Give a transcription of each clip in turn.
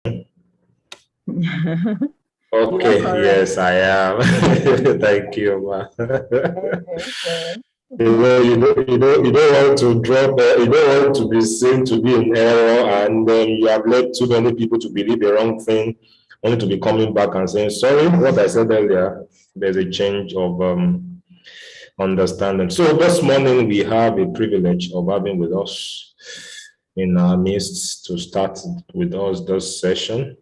Okay, yes, I am. Thank you, ma. You don't want to drop, you don't want to be seen to be in error, and then you have led too many people to believe the wrong thing, only to be coming back and saying, sorry, what I said earlier, there's a change of understanding. So this morning, we have a privilege of having with us in our midst to start with us this session.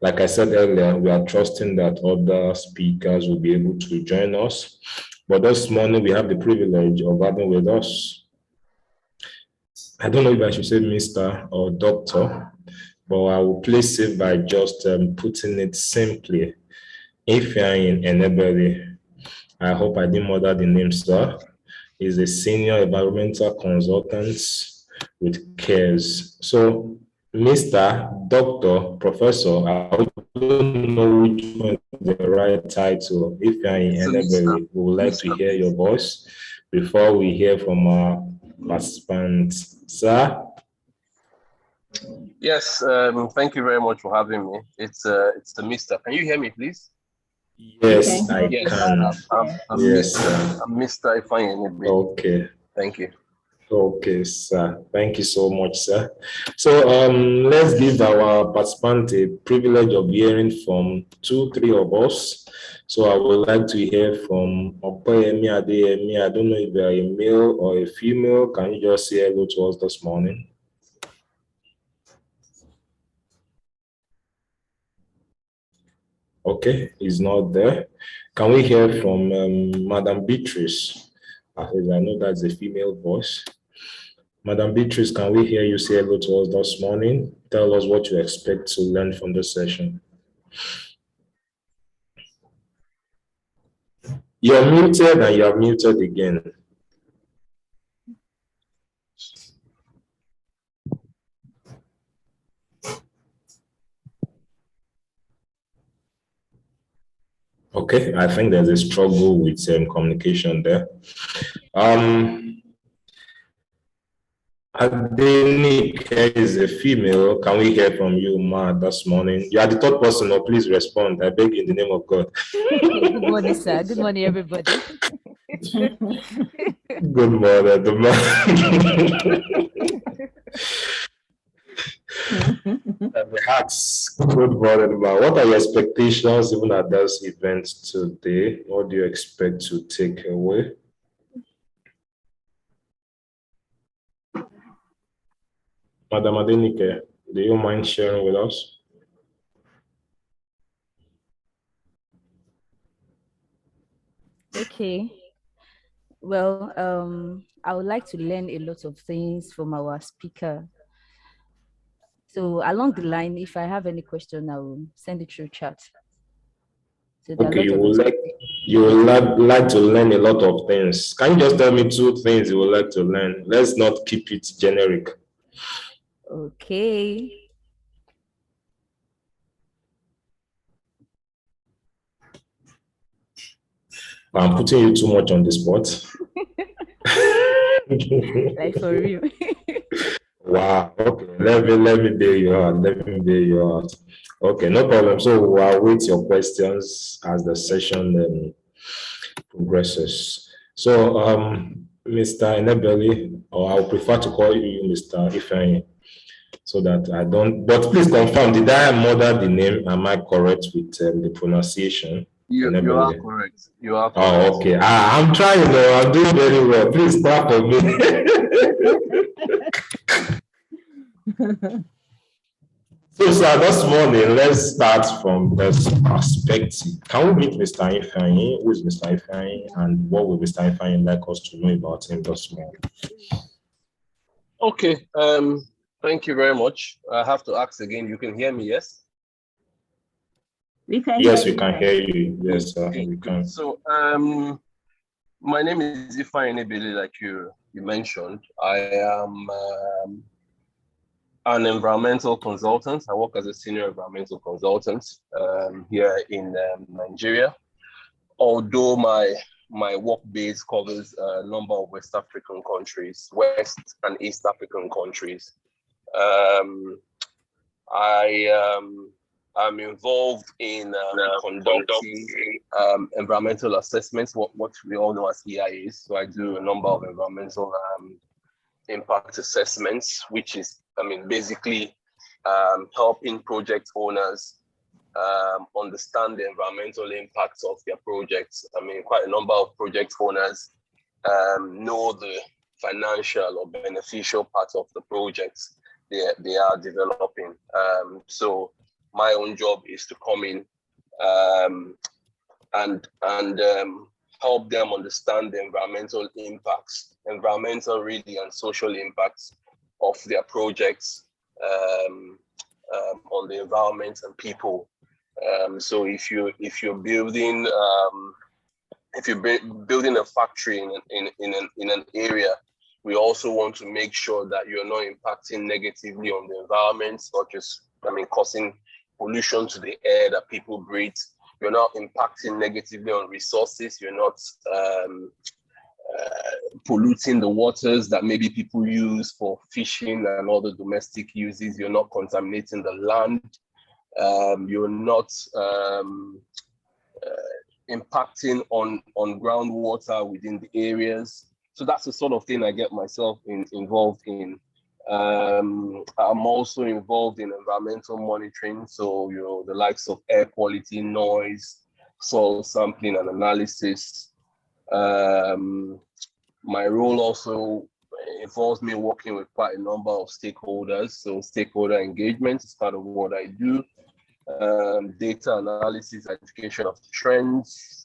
Like I said earlier, we are trusting that other speakers will be able to join us. But this morning, we have the privilege of having with us, I don't know if I should say Mr. or Doctor, but I will place it by just putting it simply. Ifeanyi Enebeli, I hope I didn't murder the name, sir, is a senior environmental consultant with CARES. So, Mr. Doctor, Professor, I don't know which one is the right title. Ifeanyi Enebeli, we would like to hear your voice before we hear from our participants. Sir? Yes, thank you very much for having me. It's the Mr. Can you hear me, please? Yes, I can. I'm Yes, Mr. I'm Mr. Ifeanyi Enebeli. Okay. Thank you. Okay, sir. Thank you so much, sir. So let's give our participant a privilege of hearing from 2-3 of us. So I would like to hear from Opeyemi Adeyemi. I don't know if you're a male or a female. Can you just say hello to us this morning? Okay, he's not there. Can we hear from Madam Beatrice? I know that's a female voice. Madam Beatrice, can we hear you say hello to us this morning? Tell us what you expect to learn from this session. You're muted and you're muted again. Okay, I think there's a struggle with communication there. Adeniyi is a female. Can we hear from you, ma, this morning? You are the third person, or please respond. I beg you in the name of God. Good morning, sir. Good morning, everybody. Good morning. Good morning, ma. What are your expectations even at this event today? What do you expect to take away? Madam Adeniyi, do you mind sharing with us? Okay. Well, I would like to learn a lot of things from our speaker. So along the line, if I have any question, I will send it through chat. So okay, you would like to learn a lot of things. Can you just tell me 2 things you would like to learn? Let's not keep it generic. Okay. I'm putting you too much on the spot. Like for real. Wow. Okay. Let me bail you out. Let me bail you out. Okay, no problem. So we'll await your questions as the session progresses. So, Mr. Enebeli, or I'll prefer to call you Mr. Ifeanyi, so that I don't. But please confirm, did I murder the name? Am I correct with the pronunciation? You are correct. You are correct. Oh, okay. I'm trying, though. I'm doing very well. Please clap for me. So, sir, this morning, let's start from this perspective. Can we meet Mr. Ifeanyi? Who is Mr. Ifeanyi, and what will Mr. Ifeanyi like us to know about him this morning? Okay. Thank you very much. I have to ask again. You can hear me, yes? Yes, we can hear you. Yes, we can. So, my name is Ifeanyi Enebeli, like you mentioned. I am an environmental consultant. I work as a senior environmental consultant here in Nigeria. Although my work base covers a number of West African countries, West and East African countries. I'm involved in conducting environmental assessments, what we all know as EIAs. So I do a number of environmental impact assessments, which is, basically helping project owners understand the environmental impacts of their projects. Quite a number of project owners know the financial or beneficial parts of the projects they are developing. So my own job is to come in and help them understand the environmental impacts, environmental really and social impacts of their projects on the environment and people. So if you're building building a factory in an area, we also want to make sure that you're not impacting negatively on the environment, not just causing pollution to the air that people breathe. You're not impacting negatively on resources. You're not polluting the waters that maybe people use for fishing and other domestic uses. You're not contaminating the land. You're not impacting on groundwater within the areas. So that's the sort of thing I get myself involved in. I'm also involved in environmental monitoring. So, the likes of air quality, noise, soil sampling and analysis. My role also involves me working with quite a number of stakeholders. So stakeholder engagement is part of what I do. Data analysis, identification of trends.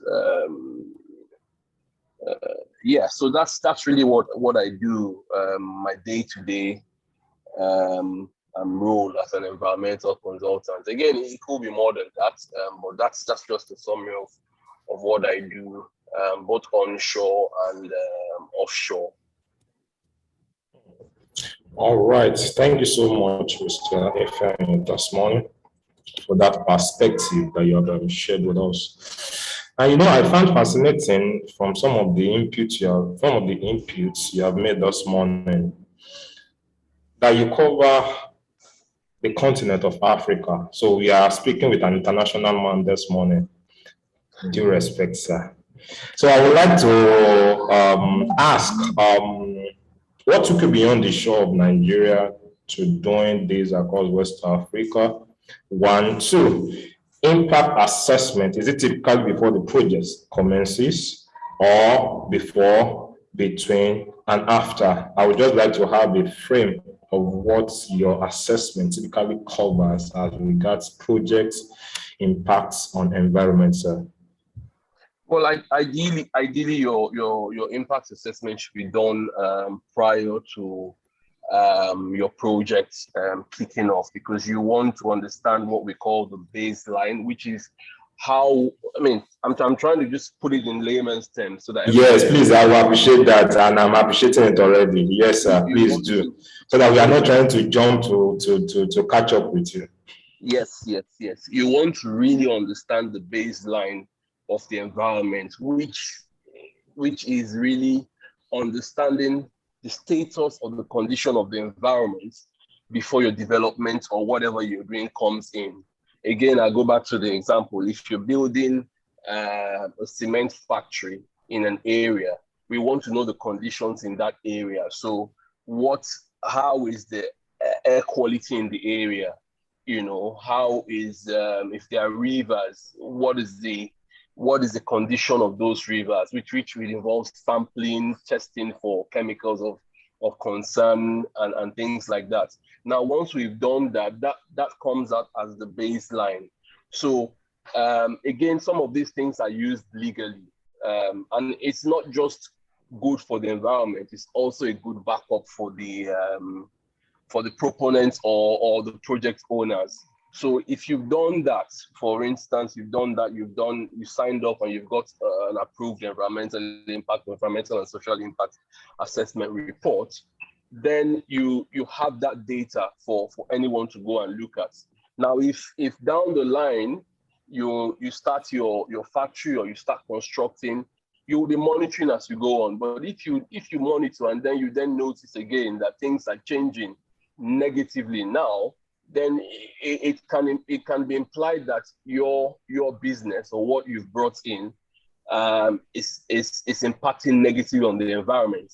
So that's really what I do. My day-to-day role as an environmental consultant. Again, it could be more than that, but that's just a summary of what I do, both onshore and offshore. All right. Thank you so much, Mr. Ifeanyi, this morning, for that perspective that you have shared with us. And I found fascinating from some of the inputs you have made this morning, that you cover the continent of Africa. So we are speaking with an international man this morning. Due respect, sir. So I would like to ask, what took you beyond the shore of Nigeria to doing this across West Africa? 1, 2, impact assessment. Is it typically before the project commences, or before, between, and after? I would just like to have a frame of what your assessment typically covers as regards project impacts on environment, sir. Well, ideally, your impact assessment should be done prior to your project kicking off, because you want to understand what we call the baseline, which is how, I'm trying to just put it in layman's terms so that. Yes, please, I will appreciate that, and I'm appreciating it already. Yes, sir, please do, so that we are not trying to jump to catch up with you. Yes. You want to really understand the baseline of the environment, which is really understanding the status or the condition of the environment before your development or whatever you're doing comes in. Again, I go back to the example. If you're building a cement factory in an area, we want to know the conditions in that area. So how is the air quality in the area? How is, if there are rivers, what is the condition of those rivers, which will involve sampling, testing for chemicals of concern and things like that. Now, once we've done that comes out as the baseline. So again, some of these things are used legally, and it's not just good for the environment, it's also a good backup for the proponents or the project owners. So if you've done that, for instance, you signed up and you've got an approved environmental and social impact assessment report, then you have that data for anyone to go and look at. Now, if down the line you start your factory or you start constructing, you will be monitoring as you go on. But if you monitor and then you notice again that things are changing negatively now, then it can be implied that your business or what you've brought in is impacting negatively on the environment.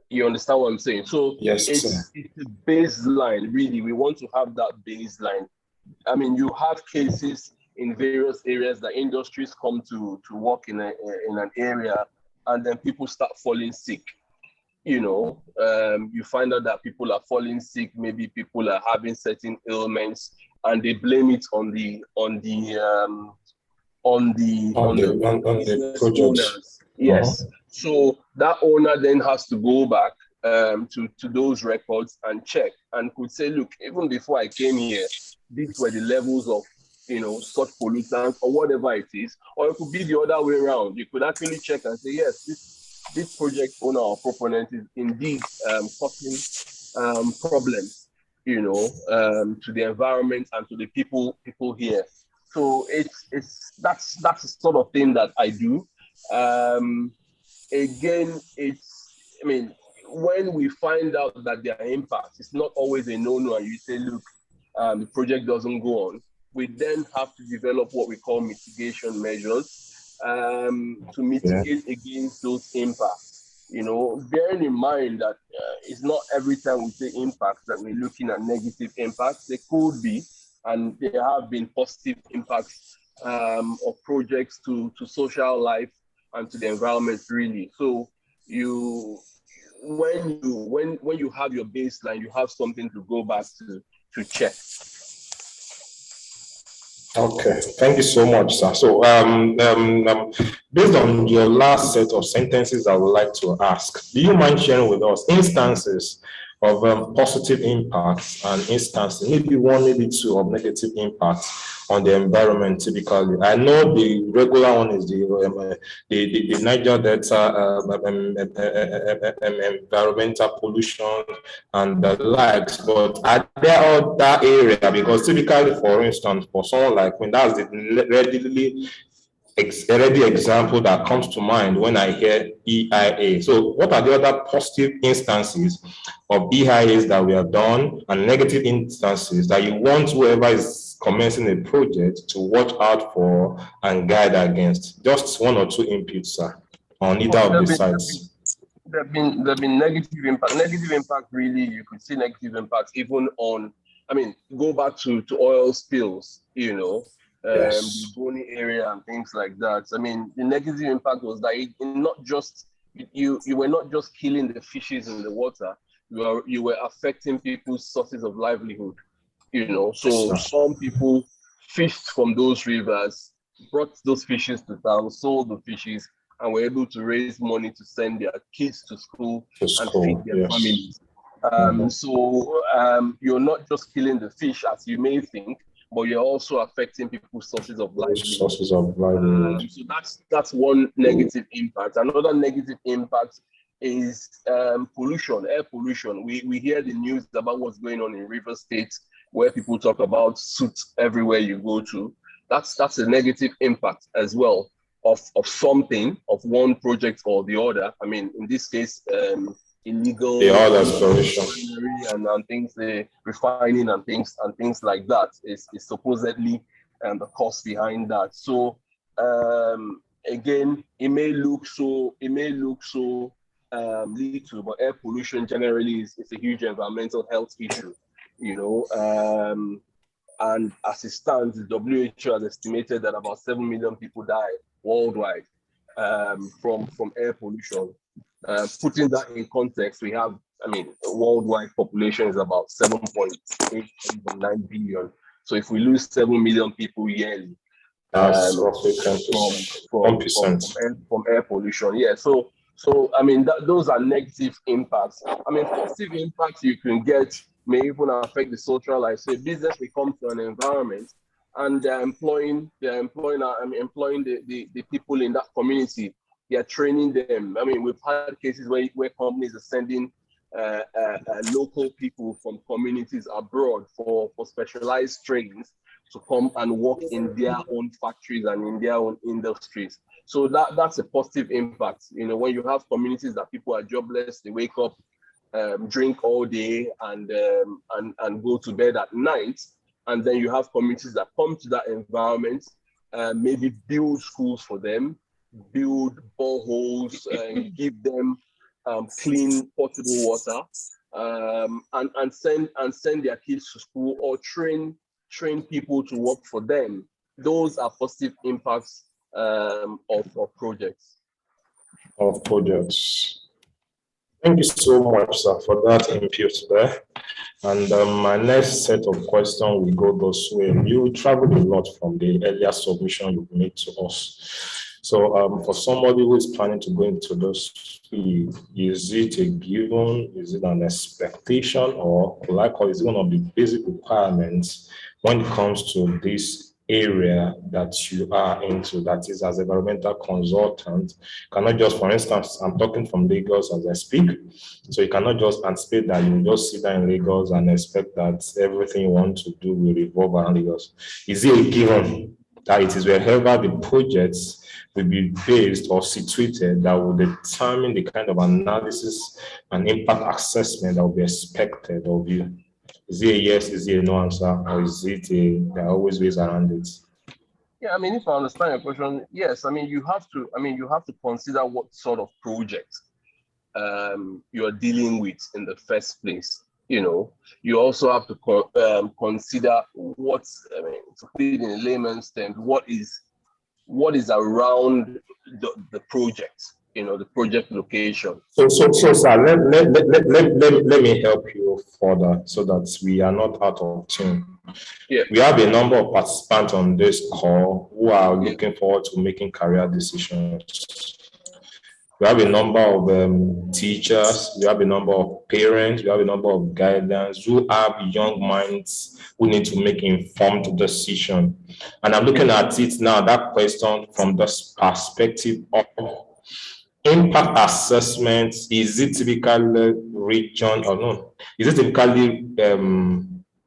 You understand what I'm saying? So Yes, it's a baseline, really. We want to have that baseline. I mean, you have cases in various areas that industries come to work in an area, and then people start falling sick. You find out that people are falling sick. Maybe people are having certain ailments, and they blame it on the business project. owners. Yes. So that owner then has to go back to those records and check, and could say, look, even before I came here, these were the levels of such pollutants or whatever it is. Or it could be the other way around. You could actually check and say, yes, this project owner or proponent is indeed causing problems, to the environment and to the people here. So that's the sort of thing that I do. Again, when we find out that there are impacts, it's not always a no-no, and you say, look, the project doesn't go on. We then have to develop what we call mitigation measures to mitigate against those impacts. Bearing in mind that it's not every time we say impacts that we're looking at negative impacts. There could be, and there have been positive impacts of projects to social life and to the environment, really. So when you have your baseline, you have something to go back to check. Okay, thank you so much, sir. So, based on your last set of sentences, I would like to ask, do you mind sharing with us instances of positive impacts and instances, maybe one, maybe two, of negative impacts on the environment typically? I know the regular one is the Niger Delta environmental pollution and the likes, but are there other area? Because typically, for instance, for someone like me, that's the ready example that comes to mind when I hear EIA. So what are the other positive instances of EIAs that we have done and negative instances that you want whoever is commencing a project to watch out for and guide against? Just one or two inputs, sir, on either of the sides. There have been negative impact. Negative impact, really, you could see negative impacts even on, go back to oil spills, the Boni area and things like that. The negative impact was that you were not just killing the fishes in the water, you were affecting people's sources of livelihood. So some people fished from those rivers, brought those fishes to town, sold the fishes, and were able to raise money to send their kids to school and feed their families. So you're not just killing the fish, as you may think, but you're also affecting people's sources of livelihood. So that's one negative impact. Another negative impact is pollution, air pollution. We hear the news about what's going on in River State, where people talk about soot everywhere you go to. That's a negative impact as well of something, of one project or the other. In this case, illegal exploration and things, refining and things like that is supposedly the cost behind that. So again, it may look so little, but air pollution generally is a huge environmental health issue, and as it stands, the WHO has estimated that about 7 million people die worldwide from air pollution. Putting that in context, we have, worldwide population is about 7.8-9 billion. So if we lose 7 million people yearly, that's roughly 10%. From air pollution. Yeah. So those are negative impacts. Positive impacts you can get may even affect the social life. So business will come to an environment, and they're employing the people in that community. They are training them. We've had cases where companies are sending local people from communities abroad for specialized trainings to come and work in their own factories and in their own industries. So that's a positive impact. When you have communities that people are jobless, they wake up, drink all day and go to bed at night. And then you have communities that come to that environment, maybe build schools for them, build boreholes, and give them clean, potable water, and send their kids to school, or train people to work for them. Those are positive impacts of projects. Of projects. Thank you so much, sir, for that input there. And my next set of questions will go this way. You traveled a lot from the earlier submission you made to us. So for somebody who is planning to go into this field, is it a given, is it an expectation, or is it one of the basic requirements when it comes to this area that you are into, that is as a environmental consultant? Cannot just, for instance, I'm talking from Lagos as I speak, so you cannot just anticipate that you just sit down in Lagos and expect that everything you want to do will revolve around Lagos. Is it a given that it is wherever the projects will be based or situated that will determine the kind of analysis and impact assessment that will be expected of you? Is it a yes, is it a no answer, or is it there are always ways around it? Yeah, I mean, if I understand your question, yes. I mean, you have to consider what sort of project you are dealing with in the first place. You also have to consider what's, to put it in layman's terms, what is around the project, the project location. So sir, let me help you further so that we are not out of tune. Yeah. We have a number of participants on this call who are looking forward to making career decisions. We have a number of teachers, we have a number of parents, we have a number of guidance who have young minds who need to make informed decision. And I'm looking at it now, that question from this perspective of impact assessment. Is it typically region or no? Is it typically,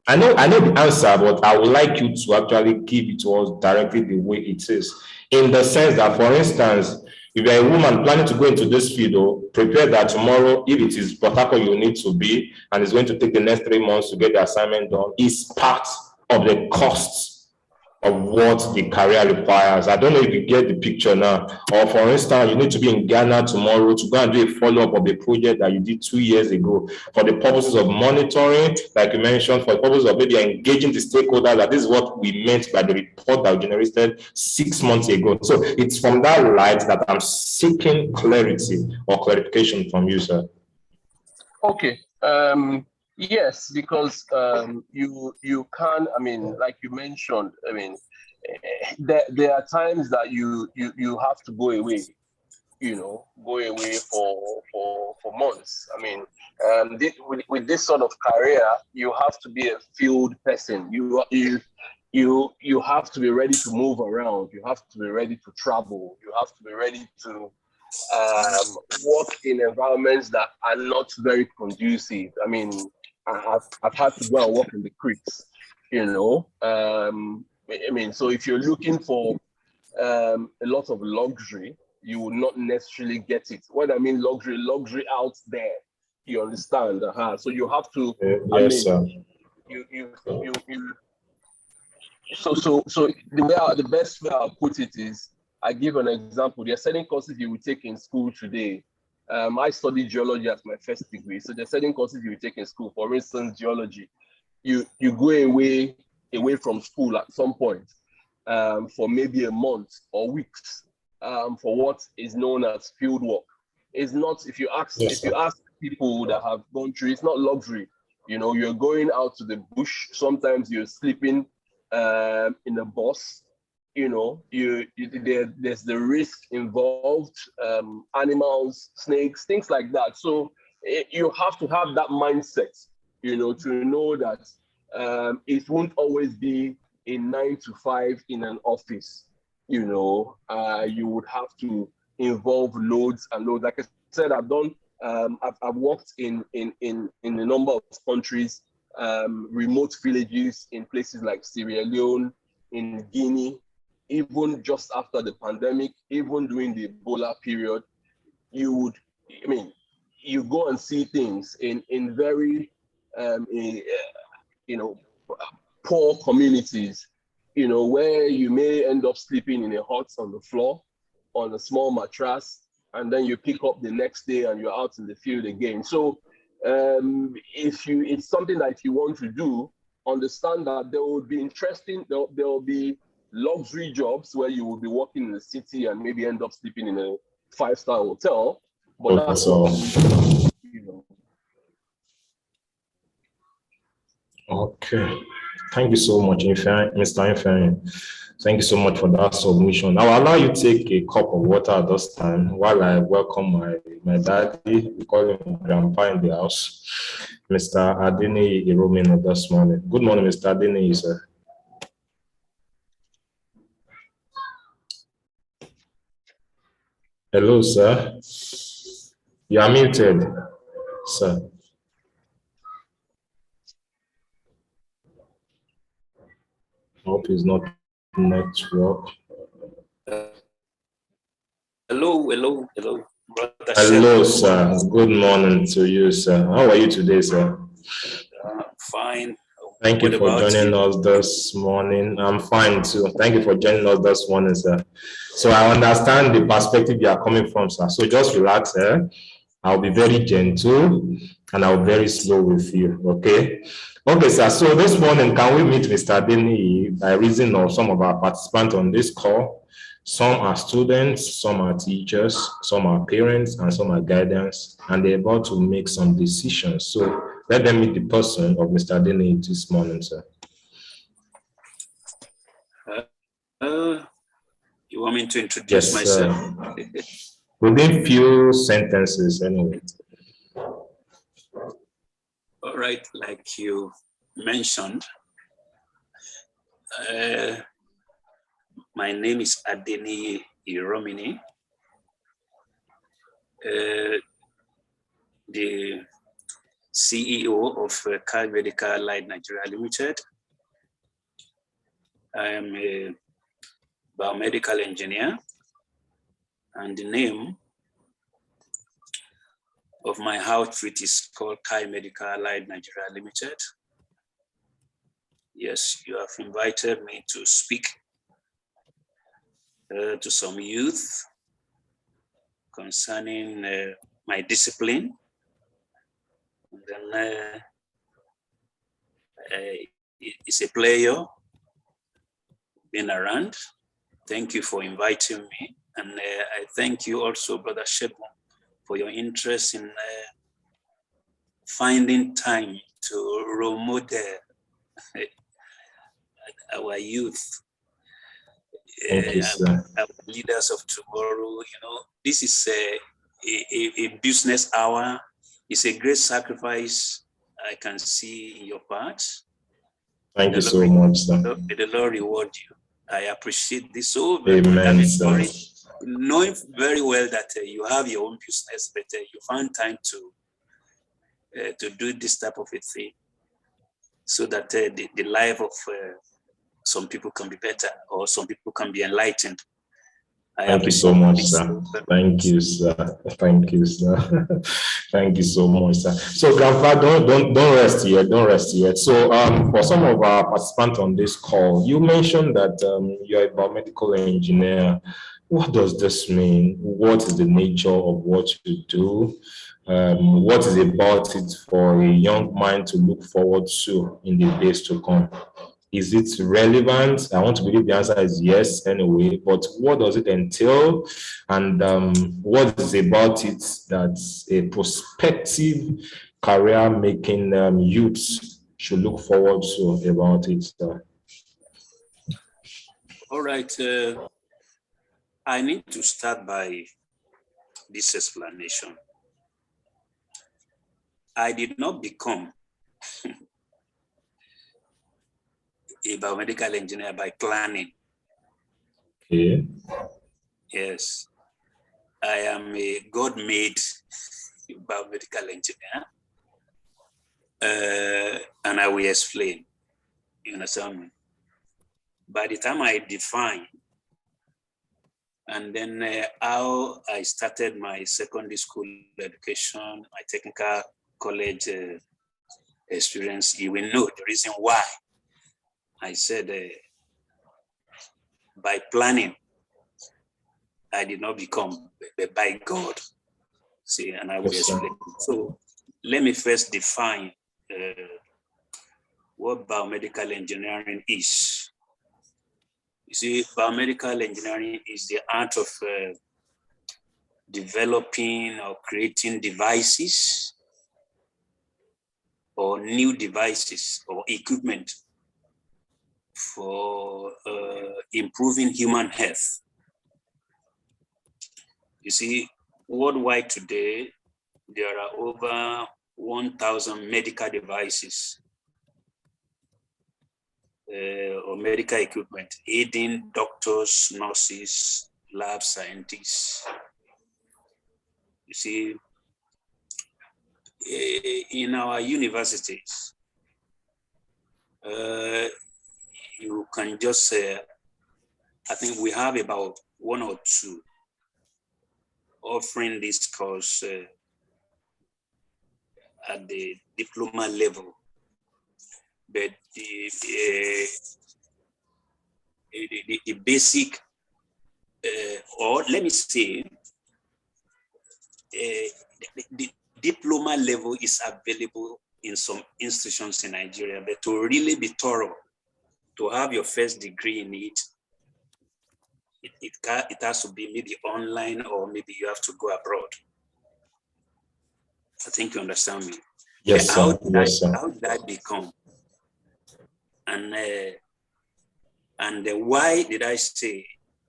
I know the answer, but I would like you to actually give it to us directly the way it is. In the sense that, for instance, if you're a woman planning to go into this field, prepare that tomorrow, if it is Port Harcourt you need to be, and it's going to take the next 3 months to get the assignment done, is part of the costs of what the career requires. I don't know if you get the picture now. Or for instance, you need to be in Ghana tomorrow to go and do a follow-up of the project that you did 2 years ago for the purposes of monitoring, like you mentioned, for the purpose of maybe engaging the stakeholders, that this is what we meant by the report that we generated 6 months ago. So it's from that light that I'm seeking clarity or clarification from you, sir. Okay. Yes, because you can, like you mentioned, there are times that you have to go away, for months. With this sort of career, you have to be a field person. You have to be ready to move around. You have to be ready to travel. You have to be ready to work in environments that are not very conducive. I've had to go and work in the creeks, so if you're looking for a lot of luxury, you will not necessarily get it. What I mean luxury out there, you understand? So you have to, yes, sir. So the best way I'll put it is, I give an example. There are certain courses you will take in school today. I studied geology as my first degree. So there are certain courses you will take in school. For instance, geology. You go away from school at some point for maybe a month or weeks for what is known as field work. It's not, if you ask people that have gone through, it's not luxury. You're going out to the bush. Sometimes you're sleeping in a bus. There's the risk involved, animals, snakes, things like that. So you have to have that mindset, to know that it won't always be a 9 to 5 in an office. You would have to involve loads and loads. Like I said, I've worked in a number of countries, remote villages in places like Sierra Leone, in Guinea. Even just after the pandemic, even during the Ebola period, you go and see things in very, poor communities, where you may end up sleeping in a hut on the floor, on a small mattress, and then you pick up the next day and you're out in the field again. So it's something that if you want to do, understand that there will be there will be luxury jobs where you will be working in the city and maybe end up sleeping in a 5-star hotel. But that's all. Okay. Thank you so much, Mr. Ifeanyi. Thank you so much for that submission. I'll allow you to take a cup of water at this time while I welcome my daddy, we call him Grandpa in the house, Mr. Adeniyi Iromini this morning. Good morning, Mr. Adeniyi, sir. Hello, sir. You are muted, sir. Hope it's not network. Hello. Hello, sir. Good morning to you, sir. How are you today, sir? Fine. Thank you for joining us this morning. I'm fine too. Thank you for joining us this morning, sir. So I understand the perspective you are coming from, sir. So just relax, sir. I'll be very gentle and I'll be very slow with you, okay? Okay, sir. So this morning, can we meet Mr. Adeniyi by reason of some of our participants on this call? Some are students, some are teachers, some are parents, and some are guidance, and they're about to make some decisions. So let them meet the person of Mr. Adeniyi this morning, sir. You want me to introduce myself? Within few sentences, anyway. All right, like you mentioned, my name is Adeniyi Iromini, the CEO of Biomedical Nigeria Limited. I am a biomedical engineer, and the name of my outfit is called Biomedical Nigeria Limited. Yes, you have invited me to speak to some youth concerning my discipline. And then it's a pleasure being around. Thank you for inviting me. And I thank you also, Brother Segun, for your interest in finding time to role model our youth. Thank you, sir. Our leaders of tomorrow. This is a business hour. It's a great sacrifice I can see in your part. Thank you so much, sir. May the Lord reward you. I appreciate this so very much. Amen, sir. Knowing very well that you have your own business, but you found time to do this type of a thing, so that the life of some people can be better, or some people can be enlightened. Thank you so much, sir. Thank you, sir. Thank you, sir. Thank you so much, sir. So, Grandpa, don't rest yet. Don't rest yet. So, for some of our participants on this call, you mentioned that you're a biomedical engineer. What does this mean? What is the nature of what you do? What is about it for a young mind to look forward to in the days to come? Is it relevant? I want to believe the answer is yes anyway, but what does it entail? And what is about it that a prospective career-making youth should look forward to about it? All right. I need to start by this explanation. I did not become a biomedical engineer by planning. Okay. Yes, I am a God-made biomedical engineer, and I will explain. You understand me? By the time I define And then how I started my secondary school education, my technical college experience, you will know the reason why I said by planning, I did not become by God. See, and I will explain. So let me first define what biomedical engineering is. You see, biomedical engineering is the art of developing or creating devices or new devices or equipment for improving human health. You see, worldwide today, there are over 1,000 medical devices or medical equipment aiding doctors, nurses, lab scientists. You see, in our universities, you can just say, I think we have about one or two offering this course at the diploma level. But the basic, or let me say, the diploma level is available in some institutions in Nigeria, but to really be thorough, to have your first degree in it, it has to be maybe online, or maybe you have to go abroad. I think you understand me. Yes, how sir. How did I become? And why did I say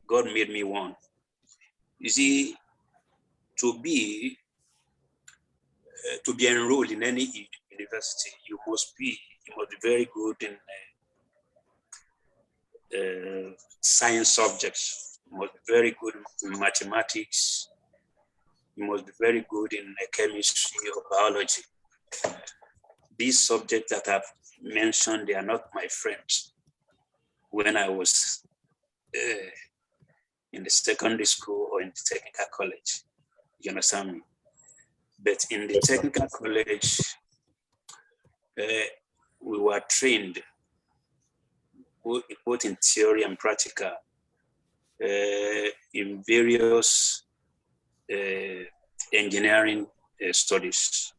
God made me one? You see, to be enrolled in any university, you must be very good in science subjects. You must be very good in mathematics. You must be very good in chemistry or biology. These subjects that I've mentioned, they are not my friends. When I was in the secondary school or in the technical college, you understand me? But in the technical college, we were trained both in theory and practical in various engineering studies.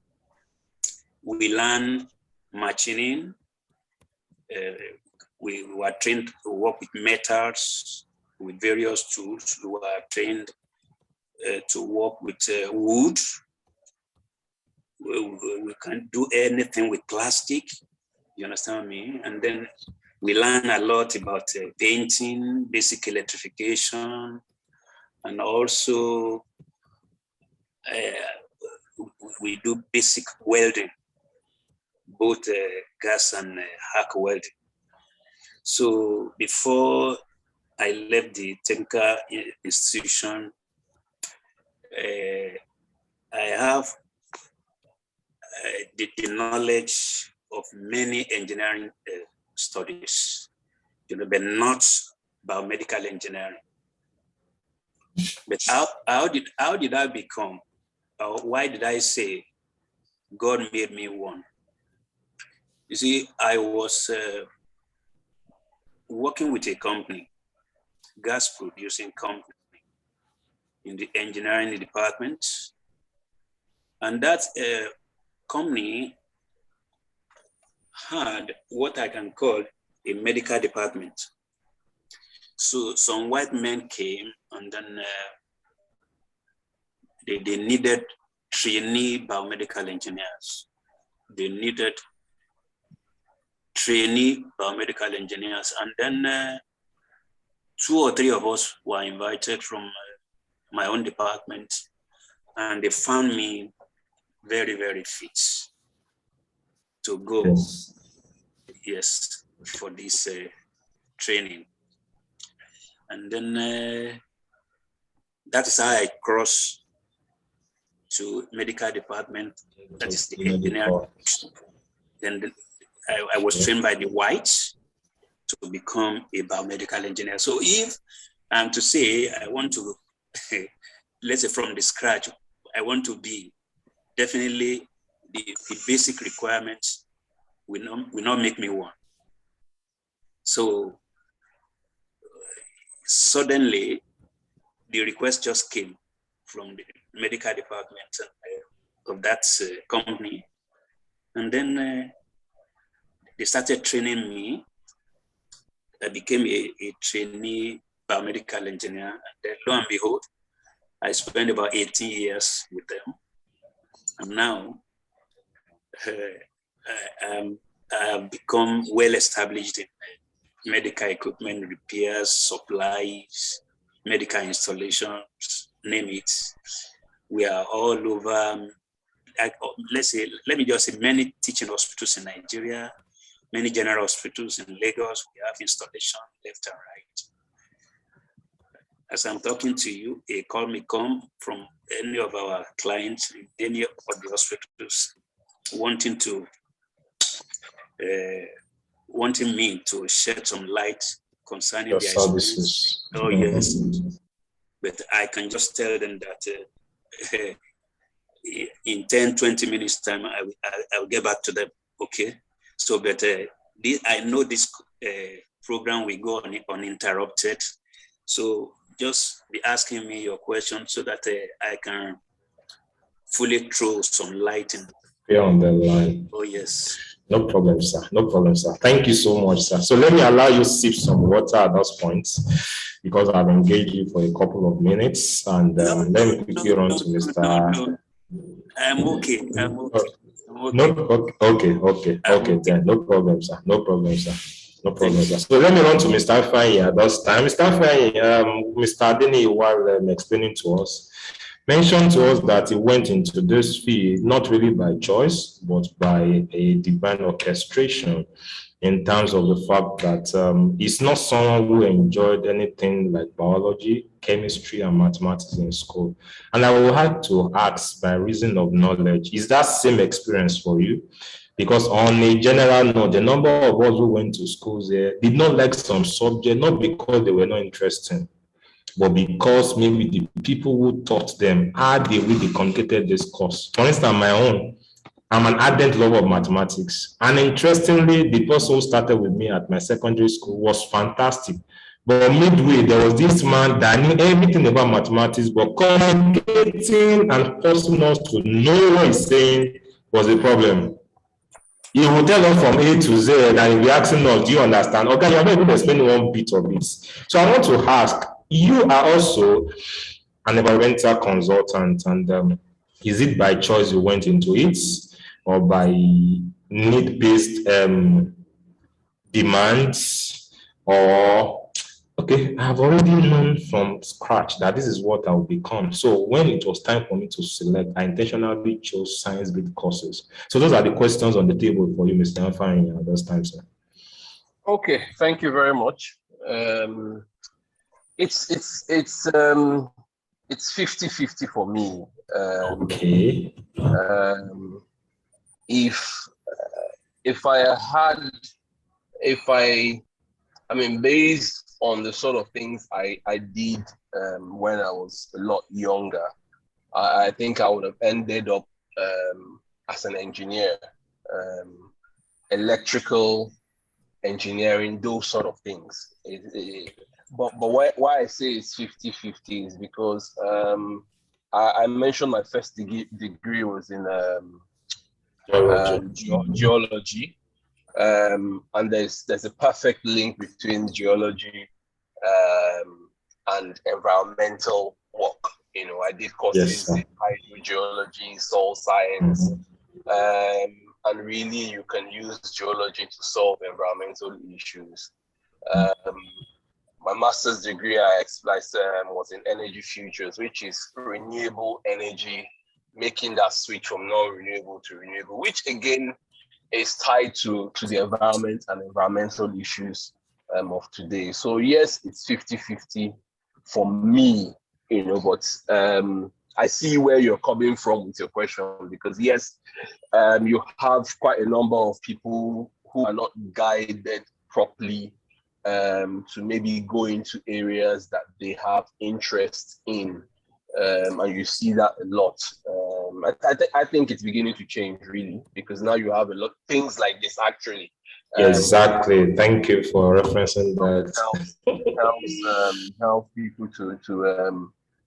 We learn machining. We were trained to work with metals, with various tools. We were trained to work with wood. We can do anything with plastic. You understand me? And then we learn a lot about painting, basic electrification, and also we do basic welding, both gas and arc welding. So before I left the technical institution, I have the knowledge of many engineering studies, but not biomedical engineering. But how did I become? Why did I say God made me one? You see, I was working with a company, gas producing company, in the engineering department, and that company had what I can call a medical department. So some white men came, and then they needed trainee biomedical engineers. They needed trainee biomedical engineers, and then 2 or 3 of us were invited from my own department, and they found me very, very fit to go, yes, for this training. And then that is how I crossed to medical department, that is the engineering. Then I was trained by the whites to become a biomedical engineer. So if And to say, I want to, let's say from the scratch, I want to be, definitely the basic requirements will not make me one. So suddenly, the request just came from the medical department of that company. And then they started training me. I became a trainee biomedical engineer. And then lo and behold, I spent about 18 years with them. And now I have become well established in medical equipment repairs, supplies, medical installations, name it. We are all over, let me just say many teaching hospitals in Nigeria, many general hospitals in Lagos. We have installation left and right. As I'm talking to you, a call may come from any of our clients in any of the hospitals wanting me to shed some light concerning Your their services. Oh, yes. But I can just tell them that in 10, 20 minutes time, I will get back to them. Okay. So, but I know this program will go on uninterrupted. So just be asking me your question so that I can fully throw some light in. Be on the line. Oh, yes. No problem, sir. No problem, sir. Thank you so much, sir. So let me allow you sip some water at those points because I've engaged you for a couple of minutes. And let me quickly run to Mr. No. I'm okay. Okay, then. No problem, sir. No problem, sir. No problem, sir. So let me run to Mr. Ifeanyi at this time. Mr. Ifeanyi, Mr. Adeniyi, while explaining to us, mentioned to us that he went into this field not really by choice, but by a divine orchestration, in terms of the fact that he's not someone who enjoyed anything like biology, chemistry, and mathematics in school. And I will have to ask, by reason of knowledge, is that same experience for you? Because on a general note, the number of us who went to schools there did not like some subject, not because they were not interesting, but because maybe the people who taught them had the way they communicated this course. For instance, my own, I'm an ardent lover of mathematics. And interestingly, the person who started with me at my secondary school was fantastic. But midway, there was this man that knew everything about mathematics, but communicating and forcing us to know what he's saying was a problem. He will tell us from A to Z, and he'll be asking us, do you understand? Okay, you're not even explaining one bit of it. So I want to ask, you are also an environmental consultant, and is it by choice you went into it, or by need-based demands, or okay, I've already known from scratch that this is what I'll become. So when it was time for me to select, I intentionally chose science-based courses. So those are the questions on the table for you, Mr. Ifeanyi, at this time, sir. Okay, thank you very much. It's 50-50 for me. Okay. I mean, based on the sort of things I did when I was a lot younger, I think I would have ended up as an engineer, electrical engineering, those sort of things. But why I say it's 50-50 is because I mentioned my first degree was in geology. And there's a perfect link between geology and environmental work. You know, I did courses in hydrogeology, soil science, and really you can use geology to solve environmental issues. My master's degree was in energy futures, which is renewable energy, making that switch from non-renewable to renewable, which again is tied to the environment and environmental issues of today. So yes, it's 50-50 for me, you know, but I see where you're coming from with your question, because yes, you have quite a number of people who are not guided properly to maybe go into areas that they have interest in, and you see that a lot. I think it's beginning to change really, because now you have a lot of things like this actually. Exactly. Thank you for referencing that. Help people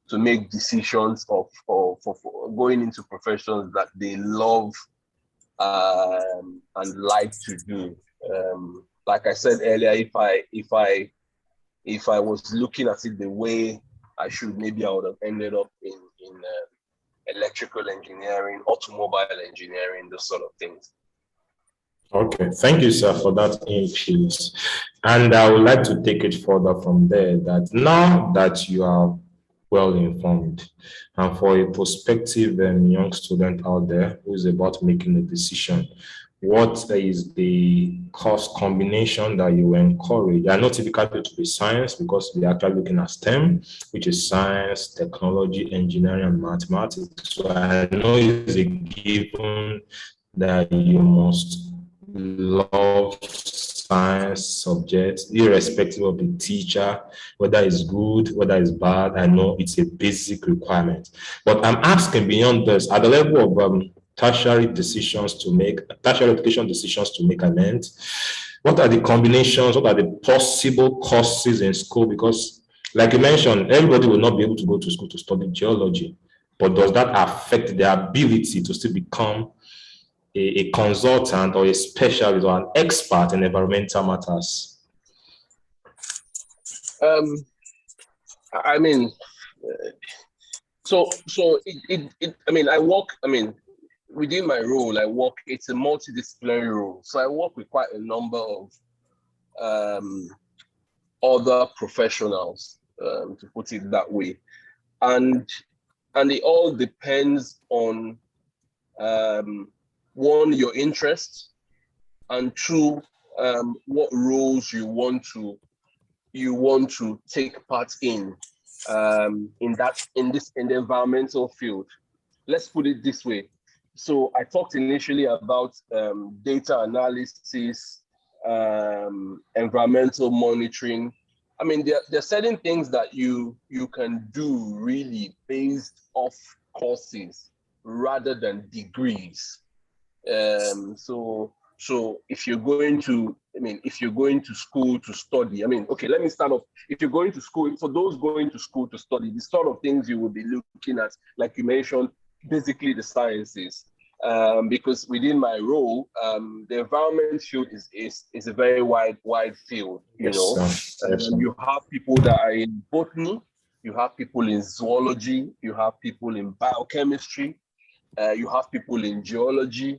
to make decisions for going into professions that they love and like to do. Like I said earlier, if I was looking at it the way I should, maybe I would have ended up in electrical engineering, automobile engineering, those sort of things. Okay, thank you, sir, for that input. And I would like to take it further from there, that now that you are well informed, and for a prospective young student out there who is about making a decision, what is the course combination that you encourage? I know typically to be science, because we are actually looking at STEM, which is science, technology, engineering, and mathematics. So I know it's a given that you must love science subjects, irrespective of the teacher, whether it's good, whether it's bad. I know it's a basic requirement. But I'm asking beyond this, at the level of tertiary decisions to make, tertiary education decisions to make, I meant, what are the combinations, what are the possible courses in school? Because like you mentioned, everybody will not be able to go to school to study geology, but does that affect their ability to still become a consultant or a specialist or an expert in environmental matters? I mean, so I work, within my role, it's a multidisciplinary role. So I work with quite a number of other professionals, to put it that way. And it all depends on one, your interest, and two, what roles you want to take part in the environmental field. Let's put it this way. So I talked initially about data analysis, environmental monitoring. I mean, there are certain things that you can do really based off courses rather than degrees. So if you're going to school to study, okay, let me start off. If you're going to school, for those going to school to study, the sort of things you will be looking at, like you mentioned, basically the sciences. Because within my role, the environment field is a very wide field. You have people that are in botany, you have people in zoology, you have people in biochemistry, you have people in geology.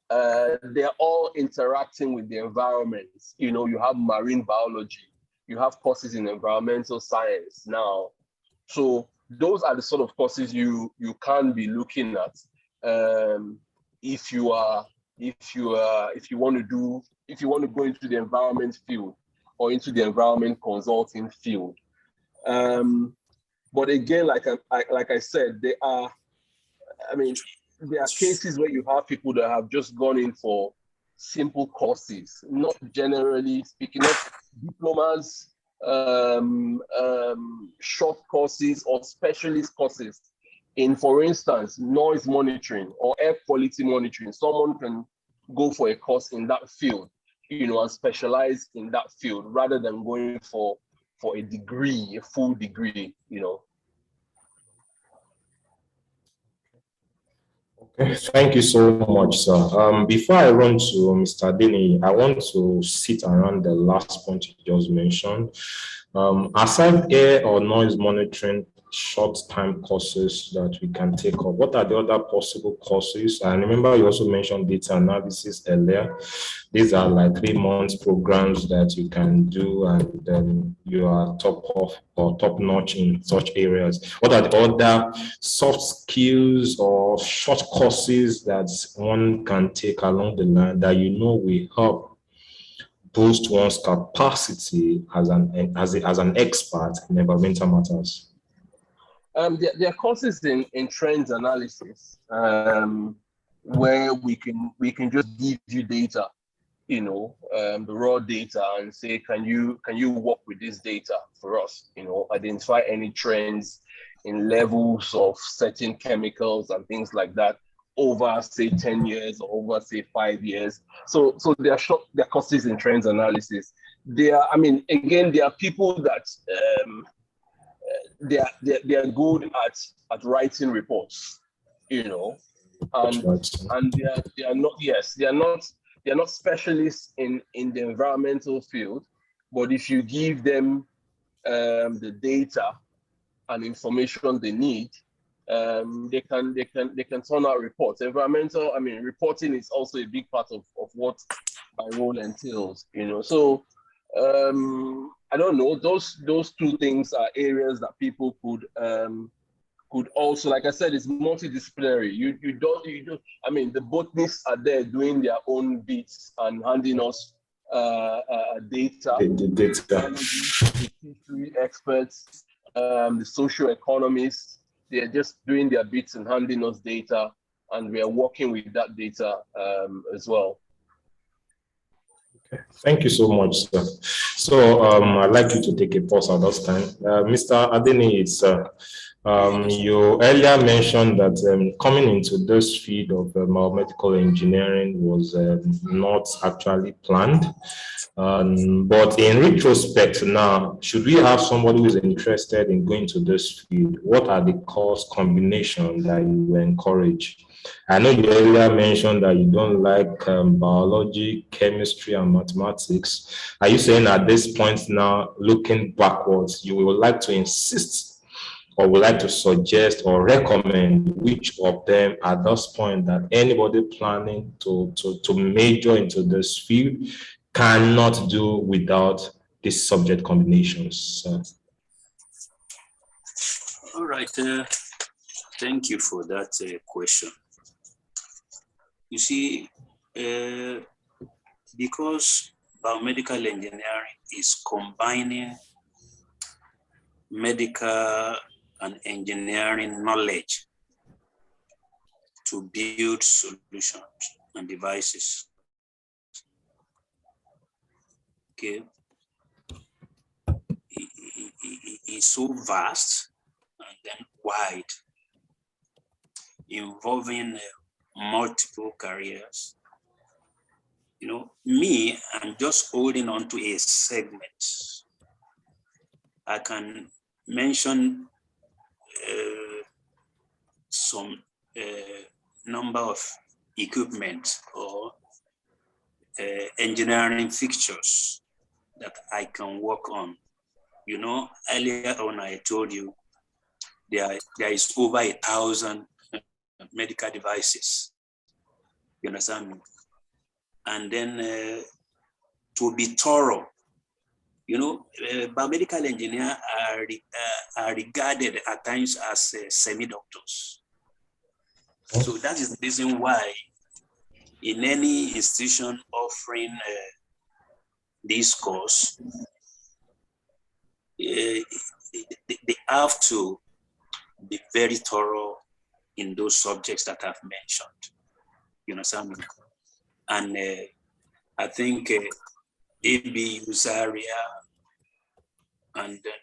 They're all interacting with the environment. You have marine biology, you have courses in environmental science now. So those are the sort of courses you can be looking at if you want to go into the environment field or into the environment consulting field. But again, like I said, there are cases where you have people that have just gone in for simple courses, not generally speaking, not diplomas, short courses or specialist courses in, for instance, noise monitoring or air quality monitoring. Someone can go for a course in that field, and specialize in that field rather than going for a degree, a full degree, Okay, thank you so much, sir. Before I run to Mr. Adeniyi, I want to sit around the last point you just mentioned. Aside air or noise monitoring short-time courses that we can take up, what are the other possible courses? And remember, you also mentioned data analysis earlier. These are like 3 months programs that you can do, and then you are top-notch in such areas. What are the other soft skills or short courses that one can take along the line that will help boost one's capacity as an expert in environmental matters? There are courses in trends analysis where we can just give you data the raw data and say, can you work with this data for us? Identify any trends in levels of certain chemicals and things like that over, say, 10 years or over, say, 5 years. So there are causes and trends analysis. There are people that they are good at writing reports, and they are not. Yes, they are not specialists in the environmental field, but if you give them the data and information they need, they can turn out reports. Reporting is also a big part of what my role entails. So I don't know. Those two things are areas that people could also, like I said, it's multidisciplinary. You don't. The botanists are there doing their own bits and handing us data. The data. The history experts, the socio-economists, they're just doing their bits and handing us data, and we are working with that data as well. Okay. Thank you so much, sir. So I'd like you to take a pause at this time. Mr. Adeniyi, you earlier mentioned that coming into this field of biomedical engineering was not actually planned. But in retrospect now, should we have somebody who is interested in going to this field, what are the course combinations that you encourage? I know you earlier mentioned that you don't like biology, chemistry, and mathematics. Are you saying at this point now, looking backwards, you would like to insist or would like to suggest or recommend which of them at this point that anybody planning to major into this field cannot do without these subject combinations? All right. Thank you for that question. You see, because biomedical engineering is combining medical and engineering knowledge to build solutions and devices. Okay. It's so vast and then wide, involving multiple careers. Me, I'm just holding on to a segment. I can mention some number of equipment or engineering fixtures that I can work on. Earlier on I told you there is over 1,000 medical devices. You understand me? And then to be thorough, biomedical engineers are regarded at times as semi-doctors. So that is the reason why in any institution offering this course, they have to be very thorough in those subjects that I've mentioned. You understand me? And I think AB Usaria and then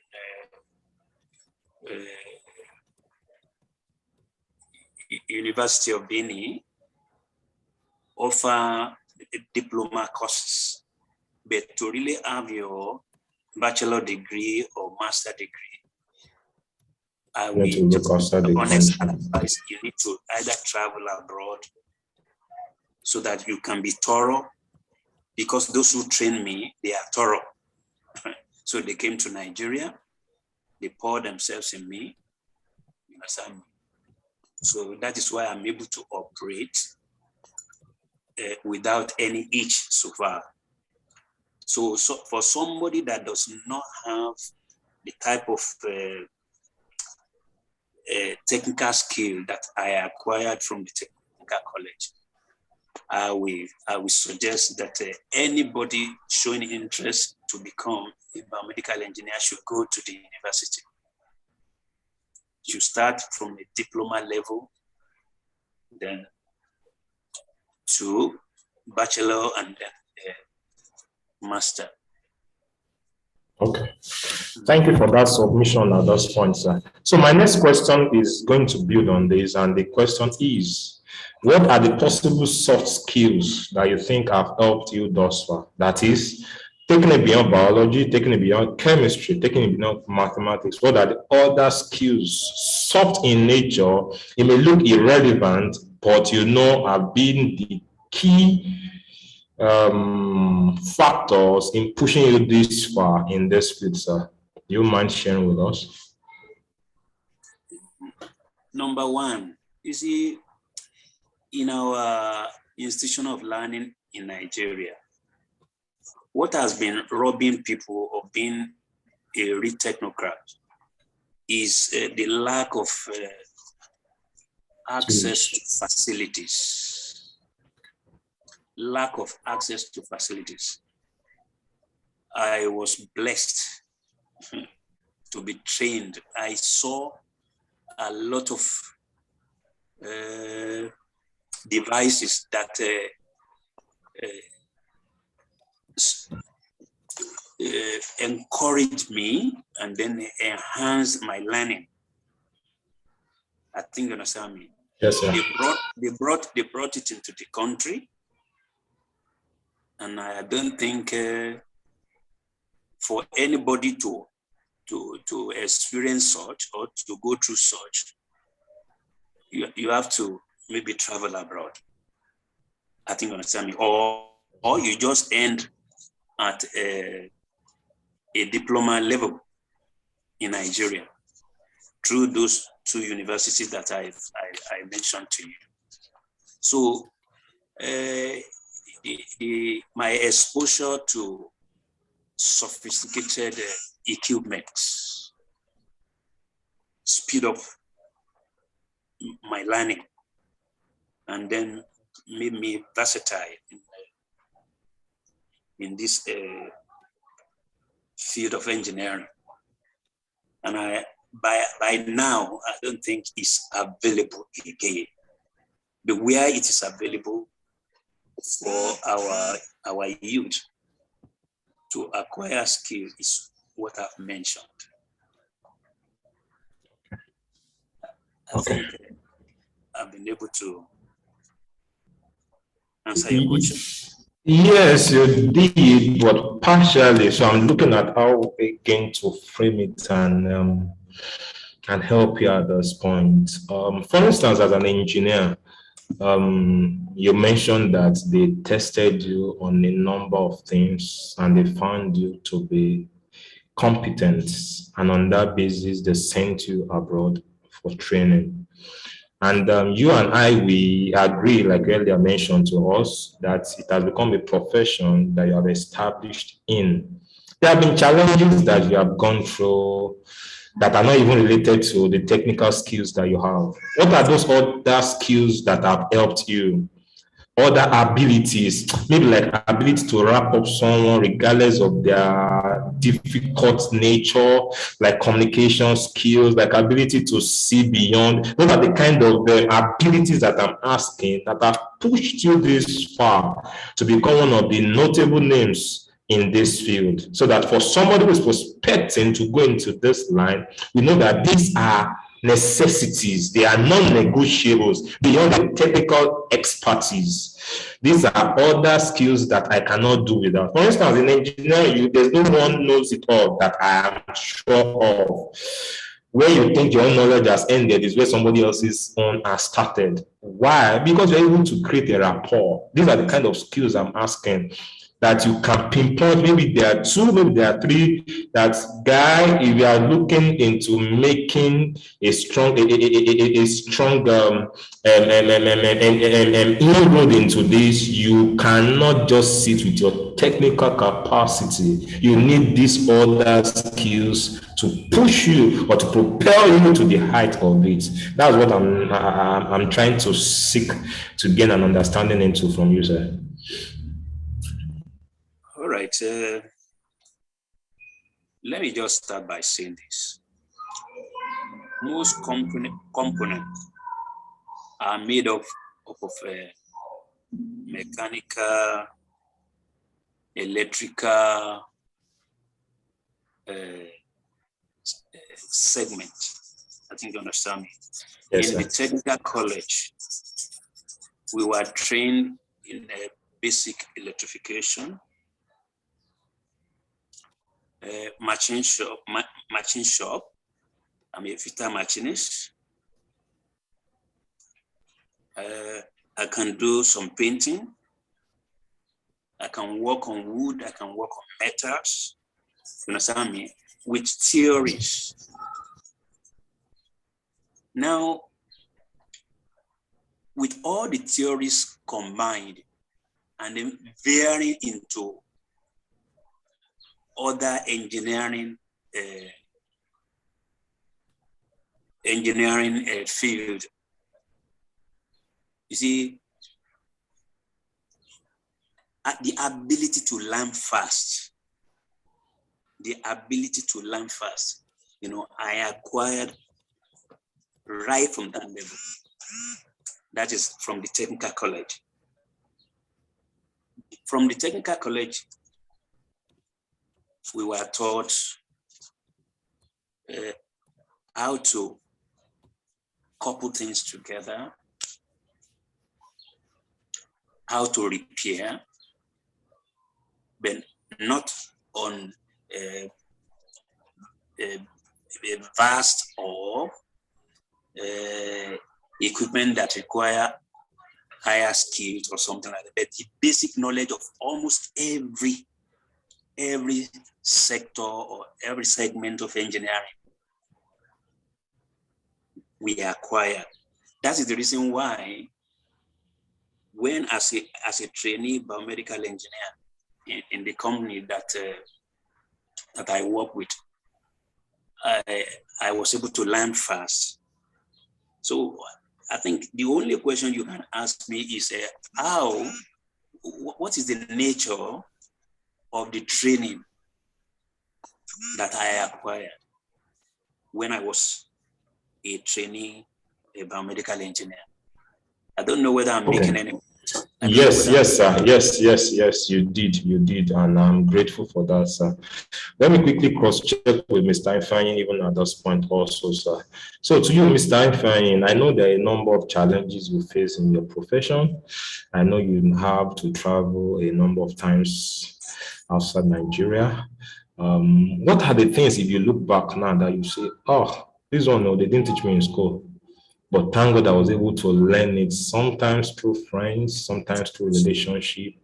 University of Benin offer diploma courses, but to really have your bachelor degree or master degree, I will just honest advice, you need to either travel abroad so that you can be thorough, because those who train me, they are thorough. So they came to Nigeria, they poured themselves in me. You understand me? So that is why I'm able to operate without any itch so far. So for somebody that does not have the type of technical skill that I acquired from the technical college, I will suggest that anybody showing interest to become a biomedical engineer should go to the university. You start from a diploma level, then to bachelor and then master. Okay. Thank you for that submission at this point, sir. So my next question is going to build on this, and the question is, what are the possible soft skills that you think have helped you thus far? That is, taking it beyond biology, taking it beyond chemistry, taking it beyond mathematics. What are the other skills, soft in nature? It may look irrelevant, but have been the key factors in pushing you this far in this field, sir. Do you mind sharing with us? Number one, you see, in our institution of learning in Nigeria, what has been robbing people of being a real technocrat is the lack of access to facilities. Lack of access to facilities. I was blessed to be trained. I saw a lot of devices that encouraged me and then enhanced my learning. I think you understand me. Yes, sir. They brought it into the country, and I don't think for anybody to experience such or to go through such, you have to maybe travel abroad. I think you understand me. Or you just end at a diploma level in Nigeria through those two universities that I mentioned to you. So my exposure to sophisticated equipment speed up my learning and then made me versatile in this field of engineering. And by now, I don't think it's available again. But where it is available for our youth to acquire skills is what I've mentioned. I think I've been able to answer your question. Yes, you did, but partially. So I'm looking at how again to frame it and help you at this point. For instance, as an engineer, you mentioned that they tested you on a number of things and they found you to be competent, and on that basis, they sent you abroad for training. And you and I, we agree, like earlier mentioned to us, that it has become a profession that you have established in. There have been challenges that you have gone through that are not even related to the technical skills that you have. What are those other skills that have helped you? Other abilities, maybe like ability to wrap up someone regardless of their difficult nature, like communication skills, like ability to see beyond. Those are the kind of abilities that I'm asking that have pushed you this far to become one of the notable names in this field. So that for somebody who's prospecting to go into this line, we know that these are necessities, they are non-negotiables beyond the technical expertise. These are other skills that I cannot do without. For instance, in engineering, there's no one knows it all that I am sure of. Where you think your own knowledge has ended is where somebody else's own has started. Why? Because you're able to create a rapport. These are the kind of skills I'm asking, that you can pinpoint. Maybe there are two, maybe there are three. That guy, if you are looking into making a strong inroad into this, you cannot just sit with your technical capacity. You need these other skills to push you or to propel you to the height of it. That's what I'm trying to seek to gain an understanding into from you, sir. All right. Let me just start by saying this. Most components are made up of mechanical electrical segment. I think you understand me. Yes, In the technical college, we were trained in basic electrification, machine shop. I'm a fitter machinist. I can do some painting. I can work on wood. I can work on metals. You understand me? With theories. Now, with all the theories combined and then varying into other engineering field, you see, the ability to learn fast, you know, I acquired right from that level. That is from the technical college. From the technical college, we were taught how to couple things together, how to repair, but not on a vast or equipment that require higher skills or something like that. But the basic knowledge of almost every sector or every segment of engineering we acquire. That is the reason why when as a trainee biomedical engineer in the company that I work with, I was able to learn fast. So I think the only question you can ask me is what is the nature of the training that I acquired when I was a trainee, a biomedical engineer? I don't know whether I'm making any. Yes, sir. Yes, you did, and I'm grateful for that, sir. Let me quickly cross-check with Mr. Ifeanyi even at this point also, sir. So to you, Mr. Ifeanyi, I know there are a number of challenges you face in your profession. I know you have to travel a number of times outside Nigeria. What are the things, if you look back now, that you say, oh, this one, no, they didn't teach me in school? But thank God I was able to learn it, sometimes through friends, sometimes through relationship,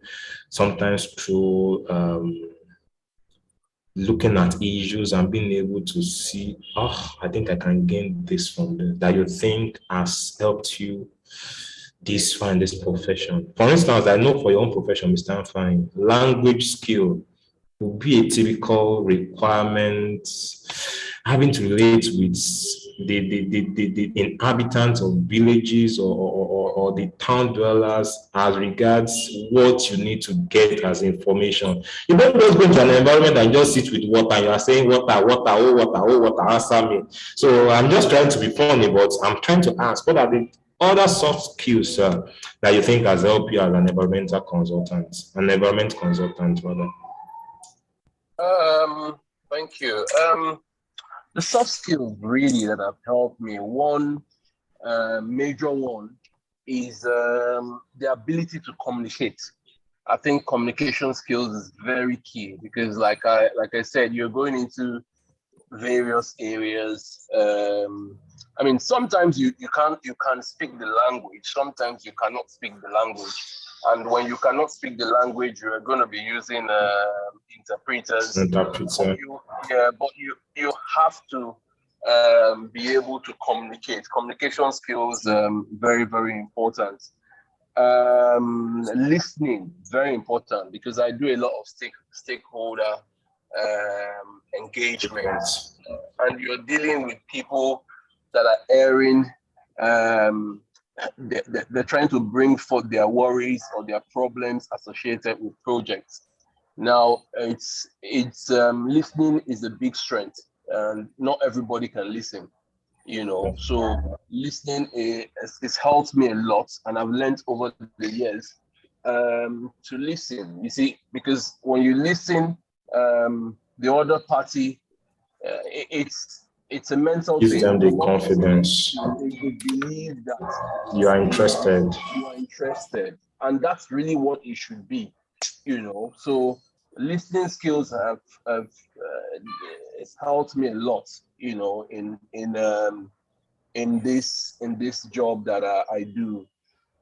sometimes through looking at issues and being able to see, oh, I think I can gain this from this, that you think has helped you this find this profession. For instance, I know for your own profession, Mr. Ifeanyi, language skill will be a typical requirement, having to relate with the inhabitants of villages or the town dwellers as regards what you need to get as information. You don't just go into an environment and just sit with water and you are saying water, answer me. So I'm just trying to be funny, but I'm trying to ask, what are the other soft skills that you think has helped you as an environment consultant rather? Thank you. The soft skills really that have helped me, one major one is the ability to communicate. I think communication skills is very key because like I said, you're going into various areas. I mean, sometimes you can speak the language, sometimes you cannot speak the language. And when you cannot speak the language, you're going to be using interpreters. But you have to be able to communicate. Communication skills, very, very important. Listening, very important, because I do a lot of stakeholder engagement, and you're dealing with people that are airing. They're trying to bring forth their worries or their problems associated with projects. Now, it's listening is a big strength, and not everybody can listen, you know. So listening is helped me a lot, and I've learned over the years to listen. You see, because when you listen, the other party, it's a mental Gives thing. them the confidence. They believe that You are interested. You are interested, and that's really what it should be, you know. So listening skills have it's helped me a lot, you know, in this job that I do.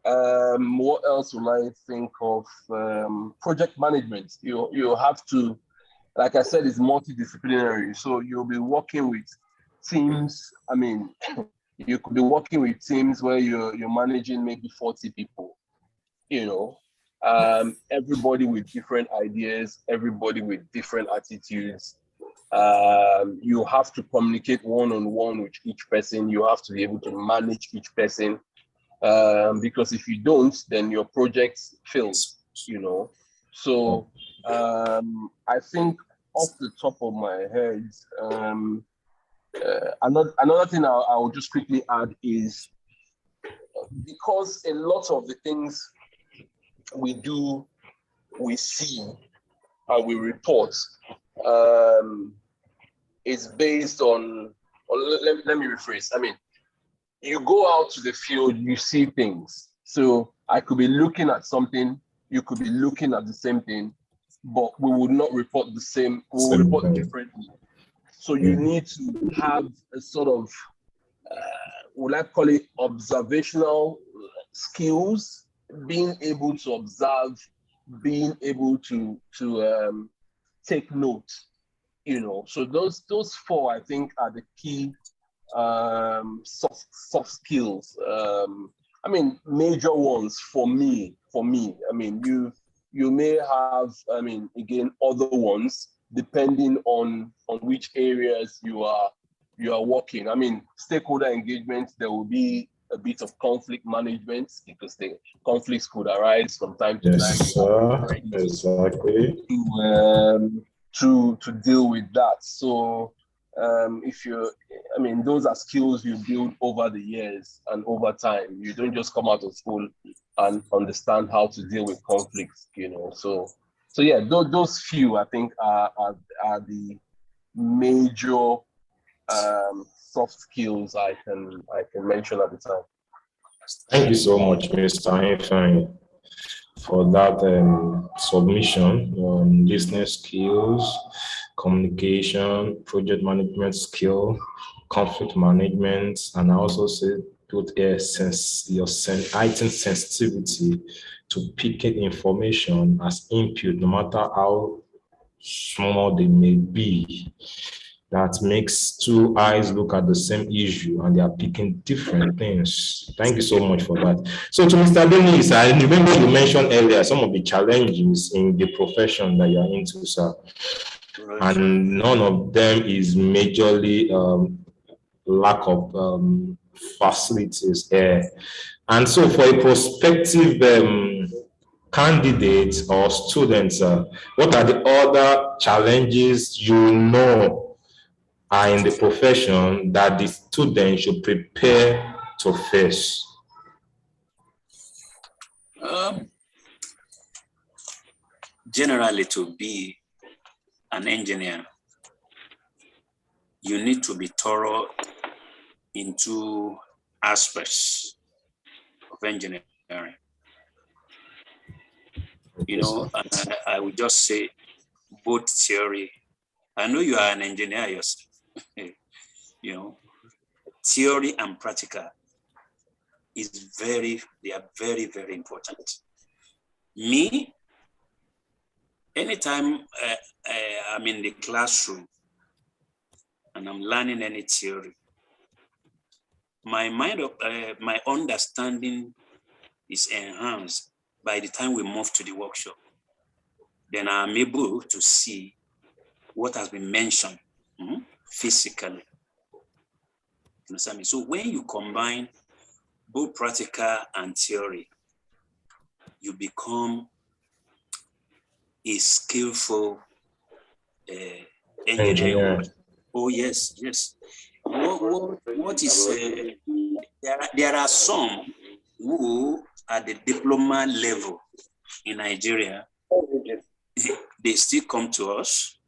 What else will I think of? Project management. You have to, like I said, it's multidisciplinary. So you'll be working with teams. I mean, you could be working with teams where you're managing maybe 40 people, you know. Everybody with different ideas, everybody with different attitudes. You have to communicate one-on-one with each person. You have to be able to manage each person. Because if you don't, then your project fails, you know. So I think off the top of my head, another thing I will just quickly add is, because a lot of the things we do, we see, and we report is based on, or let me rephrase. I mean, you go out to the field, you see things. So I could be looking at something, you could be looking at the same thing, but we would not report the same, we will report differently. So you need to have a sort of, would I call it observational skills, being able to observe, being able to take note, you know. So those four, I think, are the key soft skills. I mean, major ones for me. I mean, you may have, I mean, again, other ones depending on which areas you are working. I mean, stakeholder engagement, there will be a bit of conflict management, because the conflicts could arise from time to time. Yes, sir. Exactly. To deal with that. So I mean, those are skills you build over the years and over time. You don't just come out of school and understand how to deal with conflicts, you know. So yeah, those few, I think, are the major soft skills I can mention at the time. Thank you so much, Mr. Ifeanyi, for that submission on listening skills, communication, project management skill, conflict management, and I also said put your heightened sensitivity to picking information as input, no matter how small they may be. That makes two eyes look at the same issue and they are picking different things. Thank you so much for that. So to Mr. Adeniyi, I remember you mentioned earlier some of the challenges in the profession that you are into, sir. Right. And none of them is majorly lack of facilities there. And so for a prospective candidates or students, what are the other challenges you know are in the profession that the student should prepare to face? Generally, to be an engineer, you need to be thorough in two aspects of engineering. You know, I would just say both theory. I know you are an engineer yourself. You know, theory and practical they are very, very important. Me, anytime I'm in the classroom and I'm learning any theory, my understanding is enhanced by the time we move to the workshop. Then I'm able to see what has been mentioned physically. You understand me? So when you combine both practical and theory, you become a skillful engineer. Oh yes. What is there are some who at the diploma level in Nigeria, they still come to us,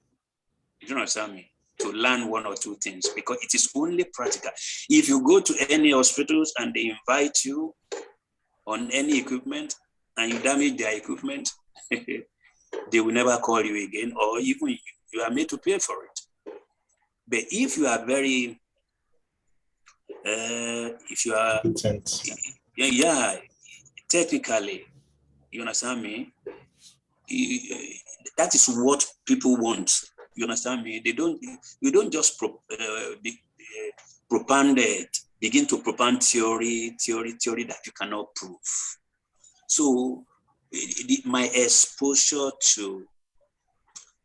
you don't understand me, to learn one or two things because it is only practical. If you go to any hospitals and they invite you on any equipment and you damage their equipment, they will never call you again, or even you are made to pay for it. But if you are very, if you are, yeah, technically, you understand me? That is what people want. You understand me? You don't just begin to propound theory that you cannot prove. So my exposure to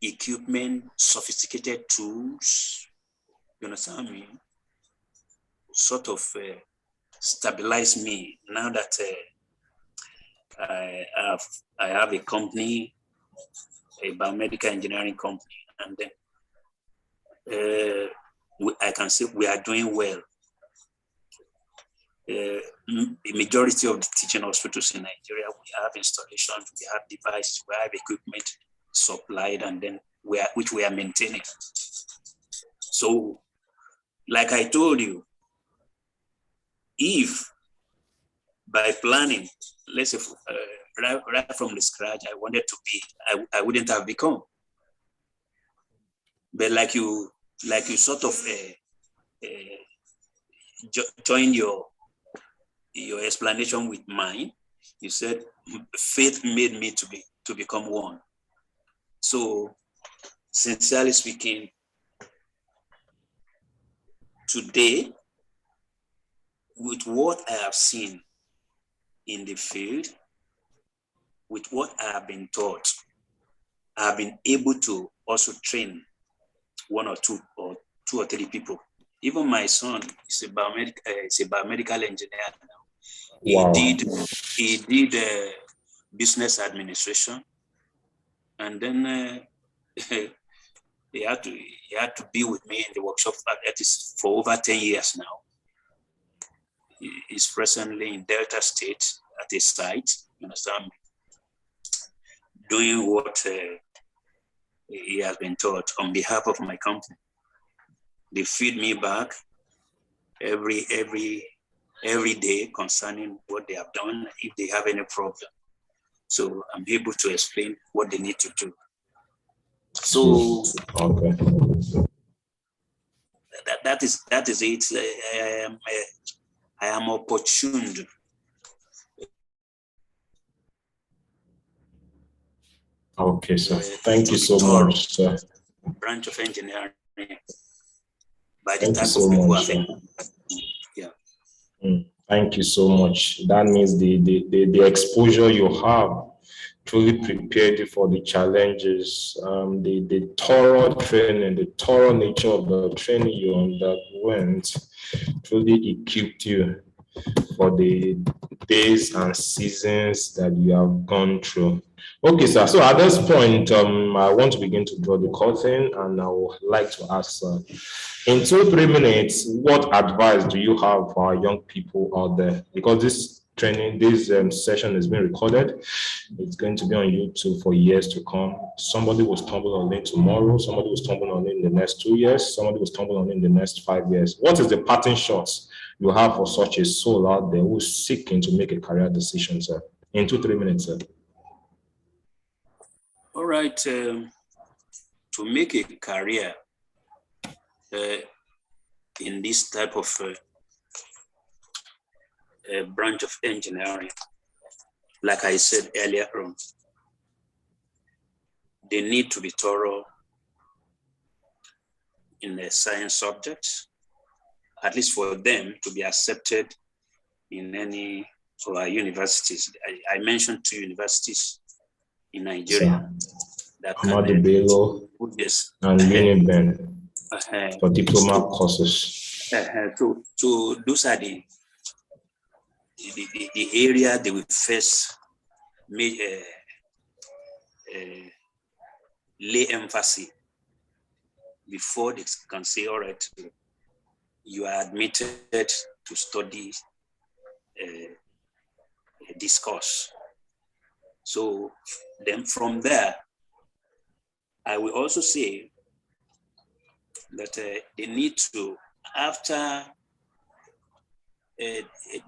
equipment, sophisticated tools, you understand me, sort of stabilize me now that I have a company, a biomedical engineering company, and then I can say we are doing well. The majority of the teaching hospitals in Nigeria, we have installations, we have devices, we have equipment supplied, and then which we are maintaining. So, like I told you, if by planning, let's say right from the scratch, I wanted to be, I wouldn't have become. But like you sort of join your explanation with mine. You said faith made me to become one. So, sincerely speaking, today, with what I have seen in the field, with what I have been taught, I have been able to also train one or two or three people. Even my son is a biomedical engineer now. Wow. He did business administration, and then he had to be with me in the workshop at least for over 10 years now. He is presently in Delta State at a site, you understand me, doing what he has been taught on behalf of my company. They feed me back every day concerning what they have done, if they have any problem. So I'm able to explain what they need to do. So okay. That is it. I am opportune. Okay, sir. Thank you so much, sir. Branch of engineering. By the type of people I think. Yeah. Thank you so much. That means the exposure you have truly prepared you for the challenges, the thorough training, the thorough nature of the training you underwent truly equipped you for the days and seasons that you have gone through. Okay, sir. So at this point, I want to begin to draw the curtain, and I would like to ask, in 2-3 minutes, what advice do you have for our young people out there? Because this session is being recorded. It's going to be on YouTube for years to come. Somebody will stumble on it tomorrow. Somebody will stumble on it in the next 2 years. Somebody will stumble on it in the next 5 years. What is the parting shots you have for such a soul out there who is seeking to make a career decision, sir? In 2-3 minutes, sir. All right. To make a career in this type of branch of engineering, like I said earlier on, they need to be thorough in the science subjects, at least for them to be accepted in any of our universities. I mentioned 2 universities in Nigeria. That Ahmadu Bello and Uniben for diploma courses. So those are the area they will first lay emphasis before they can say, all right, you are admitted to study this course. So then from there, I will also say that they need to, after,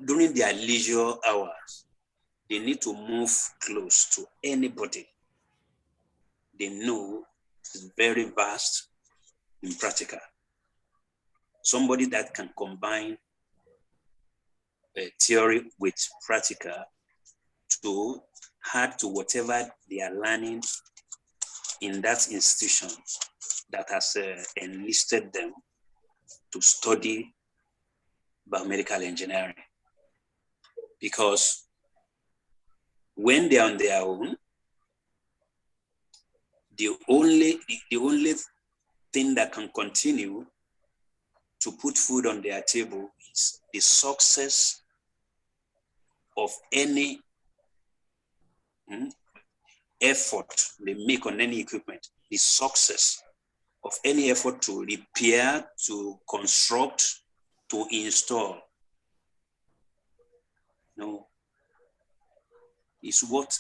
during their leisure hours, they need to move close to anybody they know is very vast in practical. Somebody that can combine theory with practical to add to whatever they are learning in that institution that has enlisted them to study biomedical engineering. Because when they are on their own, the only thing that can continue to put food on their table is the success of any effort they make on any equipment, the success of any effort to repair, to construct, to install. No, is what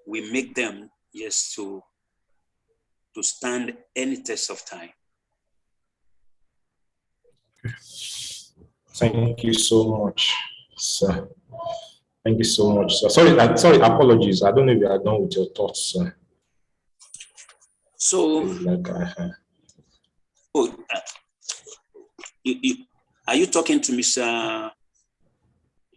we make them, yes, to stand any test of time. Thank you so much, sir. Thank you so much, sir. Sorry, apologies. I don't know if you are done with your thoughts, sir. So, are you talking to Mr.?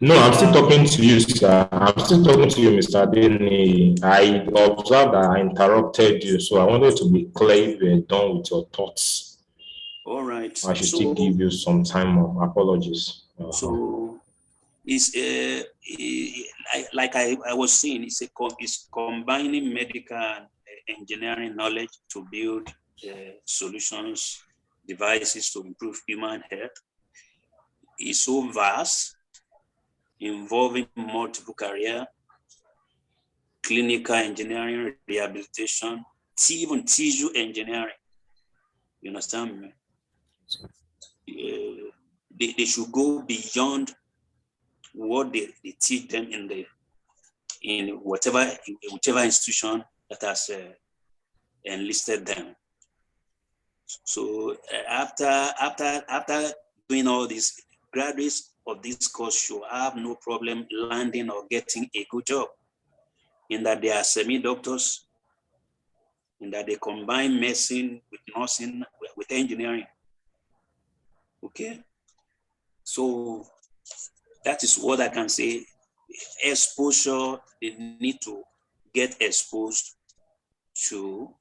No, I'm still talking to you, sir. I'm still talking to you, Mr. Adeniyi. I observed that I interrupted you, so I wanted to be clear if you are done with your thoughts. All right. I should still give you some time. Apologies. So, it's like I was saying, it's combining medical engineering knowledge to build solutions, devices to improve human health. It's so vast, involving multiple career, clinical engineering, rehabilitation, even tissue engineering. You understand me? They should go beyond what they teach them in whichever institution that has enlisted them. So after doing all this, graduates of this course should have no problem landing or getting a good job, in that they are semi-doctors, in that they combine medicine with nursing, with engineering. Okay, so that is what I can say. Exposure, they need to get exposed to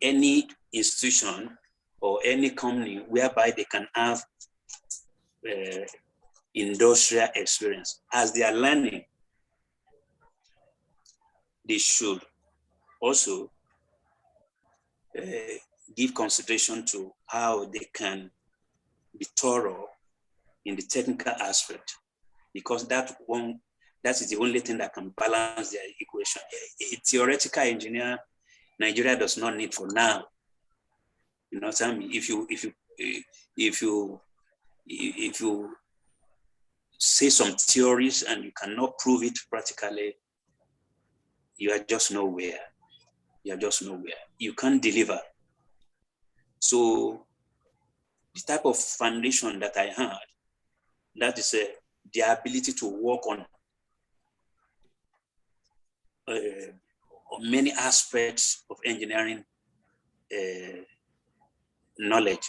any institution or any company whereby they can have industrial experience. As they are learning, they should also give consideration to how they can be thorough in the technical aspect, because that is the only thing that can balance their equation. A theoretical engineer, Nigeria does not need for now. You know what I mean? If you say some theories and you cannot prove it practically, you are just nowhere. You are just nowhere. You can't deliver. So the type of foundation that I had, that is the ability to work on many aspects of engineering knowledge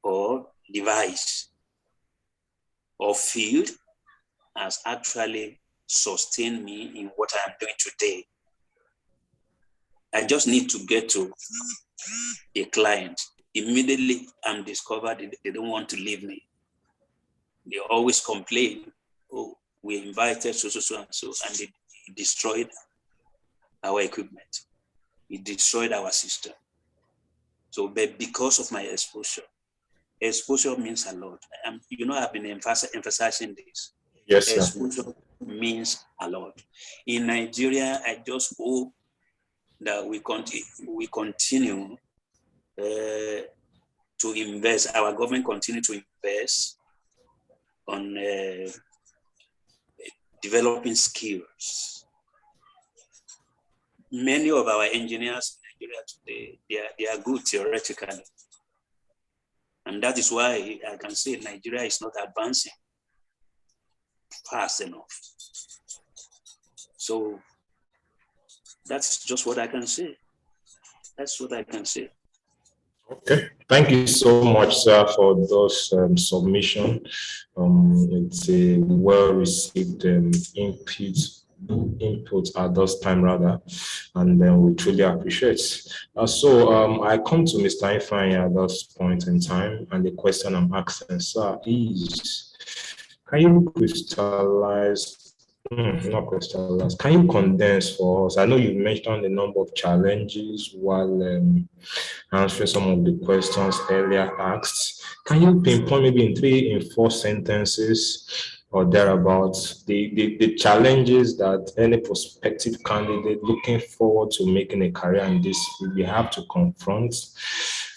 or device or field, has actually sustained me in what I am doing today. I just need to get to a client. Immediately I'm discovered they don't want to leave me. They always complain, oh, we invited so and so, and it destroyed our equipment. It destroyed our system. So, but because of my exposure means a lot. I've been emphasizing this. Yes, sir. Exposure means a lot. In Nigeria, I just hope that we continue to invest. Our government continue to invest on developing skills. Many of our engineers in Nigeria today, they are good theoretically. And that is why I can say Nigeria is not advancing fast enough. So that's just what I can say. That's what I can say. Okay, thank you so much, sir, for those submission. It's a well-received input at this time rather, and then we truly appreciate. So I come to Mr. Ifeanyi at this point in time, and the question I'm asking, sir, is: can you crystallize? Not crystallize. Can you condense for us? I know you mentioned a number of challenges while answering some of the questions earlier asked. Can you pinpoint maybe in 3 and 4 sentences or thereabouts the challenges that any prospective candidate looking forward to making a career in this field we have to confront?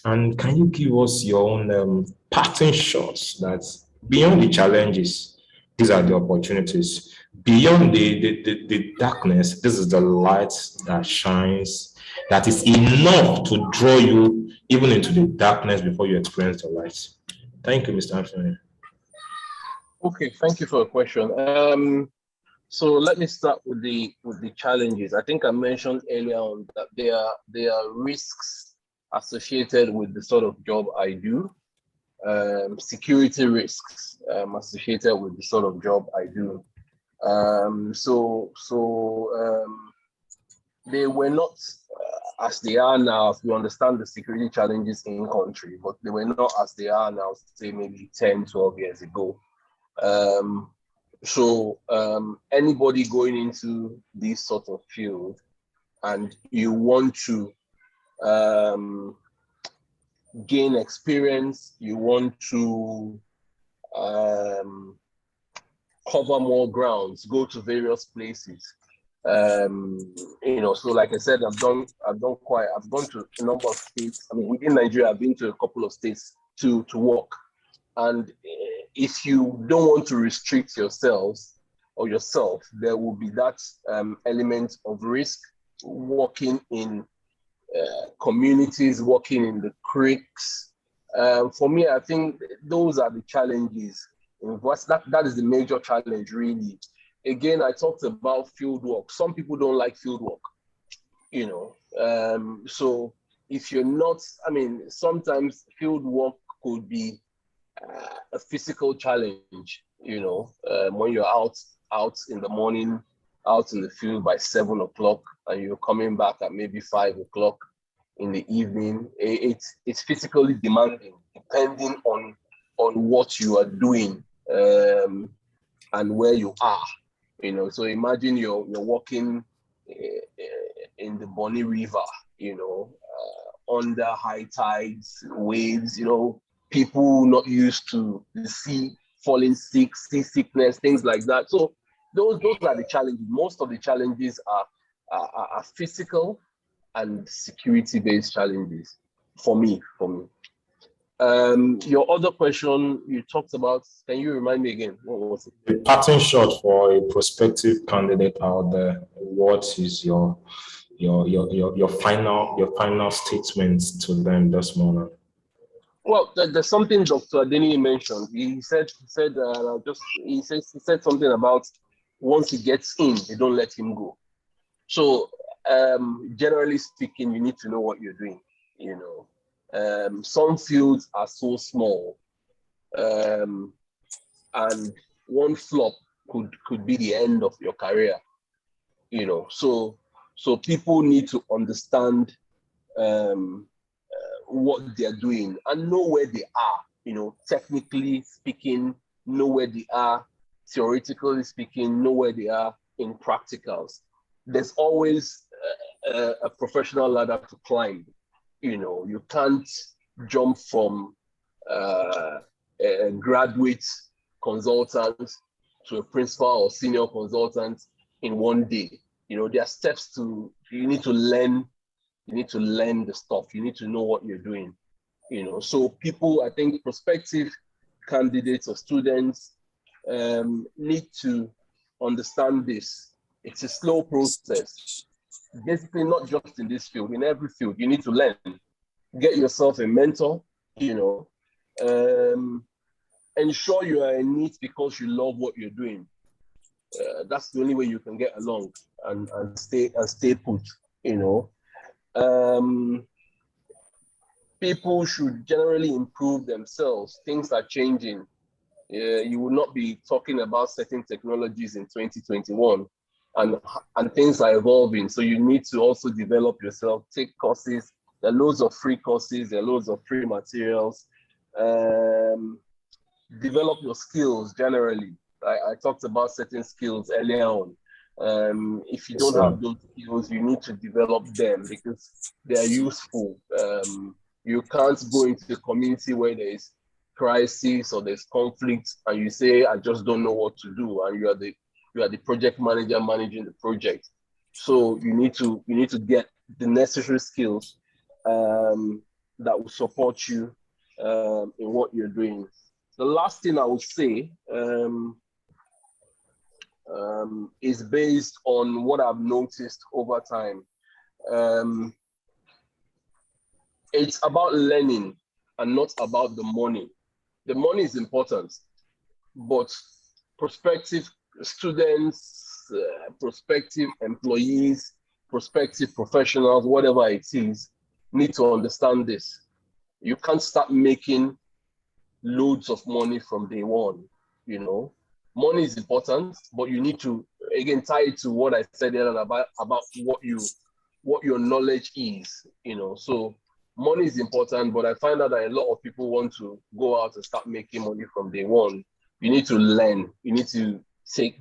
And can you give us your own parting shots that beyond the challenges, these are the opportunities. Beyond the darkness, this is the light that shines, that is enough to draw you even into the darkness before you experience the light. Thank you, Mr. Anthony. Okay, thank you for the question. So let me start with the challenges. I think I mentioned earlier on that there are risks associated with the sort of job I do. Security risks associated with the sort of job I do. They were not as they are now. We understand the security challenges in country, but they were not as they are now, say maybe 10, 12 years ago. Anybody going into this sort of field and you want to gain experience, you want to cover more grounds, go to various places. So like I said, I've gone to a number of states. I mean, within Nigeria, I've been to a couple of states to work. And if you don't want to restrict yourselves or yourself, there will be that element of risk, working in communities, working in the creeks. For me, I think those are the challenges. That is the major challenge, really. Again, I talked about field work. Some people don't like field work, so if you're not, sometimes field work could be a physical challenge, when you're out in the morning, out in the field by 7 o'clock, and you're coming back at maybe 5 o'clock in the evening. It's physically demanding, depending on what you are doing and where you are. So imagine you're walking in the Bonny River, under high tides, waves, people not used to the sea, falling sick, sea sickness, things like that. So those are the challenges. Most of the challenges are physical and security-based challenges for me. Your other question you talked about, can you remind me again? What was it? The parting shot for a prospective candidate out there. What is your final statement to them this morning? Well, there's something Dr. Adeniyi mentioned. He said something about once he gets in, they don't let him go. So generally speaking, you need to know what you're doing. Some fields are so small, and one flop could be the end of your career. So people need to understand what they're doing and know where they are. Technically speaking, know where they are. Theoretically speaking, know where they are in practicals. There's always a professional ladder to climb. You can't jump from a graduate consultant to a principal or senior consultant in one day. There are steps you need to learn. You need to learn the stuff. You need to know what you're doing. So people, I think prospective candidates or students need to understand this. It's a slow process. Basically, not just in this field, in every field, you need to learn. Get yourself a mentor, you know. Ensure you are in it because you love what you're doing. That's the only way you can get along and stay put, you know. People should generally improve themselves. Things are changing. You will not be talking about certain technologies in 2021, and things are evolving. So you need to also develop yourself, take courses. There are loads of free courses, there are loads of free materials. Develop your skills generally. I talked about certain skills earlier on. If you don't have those skills, you need to develop them because they are useful. You can't go into a community where there is crisis or there's conflict and you say, I just don't know what to do, and you are the project manager managing the project. So you need to get the necessary skills that will support you in what you're doing. The last thing I would say is based on what I've noticed over time. It's about learning and not about the money. The money is important, but prospective students, prospective employees, prospective professionals, whatever it is, need to understand this. You can't start making loads of money from day one, you know. Money is important, but you need to, again, tie it to what I said earlier about what your knowledge is, you know. So money is important, but I find out that a lot of people want to go out and start making money from day one. You need to learn. You need to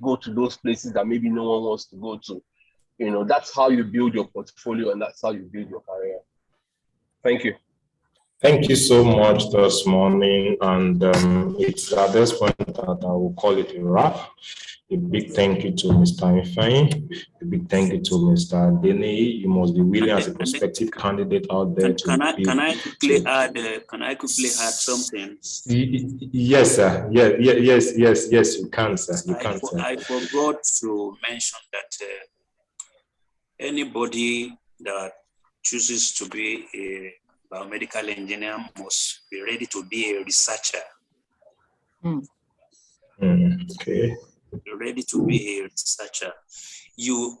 go to those places that maybe no one wants to go to. You know, that's how you build your portfolio and that's how you build your career. Thank you. Thank you so much this morning. And it's at this point that I will call it a wrap. A big thank you to Mr. Ifeanyi. A big thank you to Mr. Adeniyi. You must be willing as a prospective candidate out there to. Can I quickly add something? Yes, sir. Yes. You can, sir. You can, sir. I forgot to mention that anybody that chooses to be a biomedical engineer must be ready to be a researcher. Okay. You're ready to be a researcher. You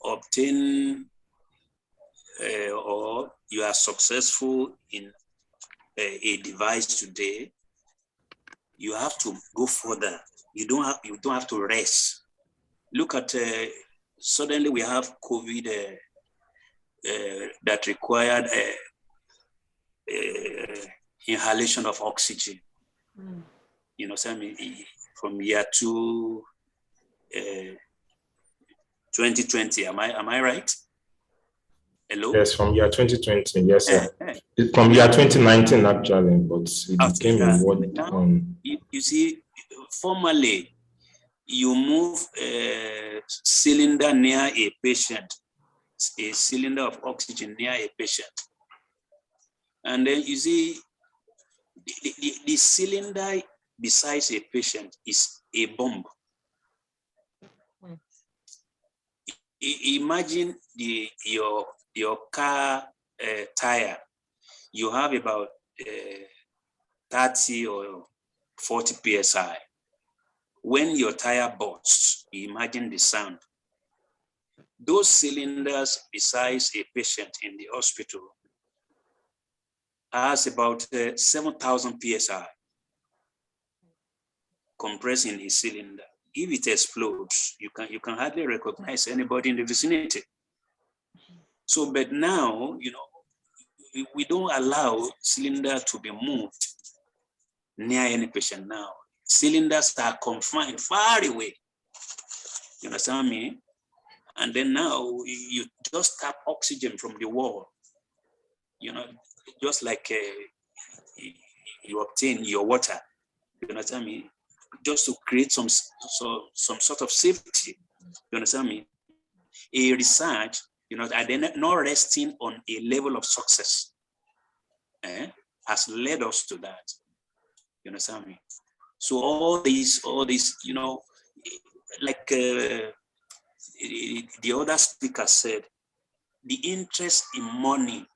obtain or you are successful in a device today. You have to go further. You don't have to rest. Look at suddenly we have COVID that required inhalation of oxygen. You know, so I mean, from year 2020. Am I right? Hello? Yes, from year 2020. Yes, sir. From year 2019, actually, but it became a word on. You see, formerly, you move a cylinder near a patient, a cylinder of oxygen near a patient. And then you see, the cylinder besides a patient is a bomb. Imagine your car tire. You have about 30 or 40 psi. When your tire bursts, imagine the sound. Those cylinders besides a patient in the hospital has about 7,000 psi compressed in a cylinder. If it explodes, you can hardly recognize anybody in the vicinity. So, but now, you know, we don't allow cylinder to be moved near any patient now. Cylinders are confined far away. You understand me? And then now you just tap oxygen from the wall. You know, just like you obtain your water. You understand me? Just to create some sort of safety. You understand me? A research, you know, and then not resting on a level of success has led us to that. You understand me? So all these, you know, like the other speaker said, the interest in money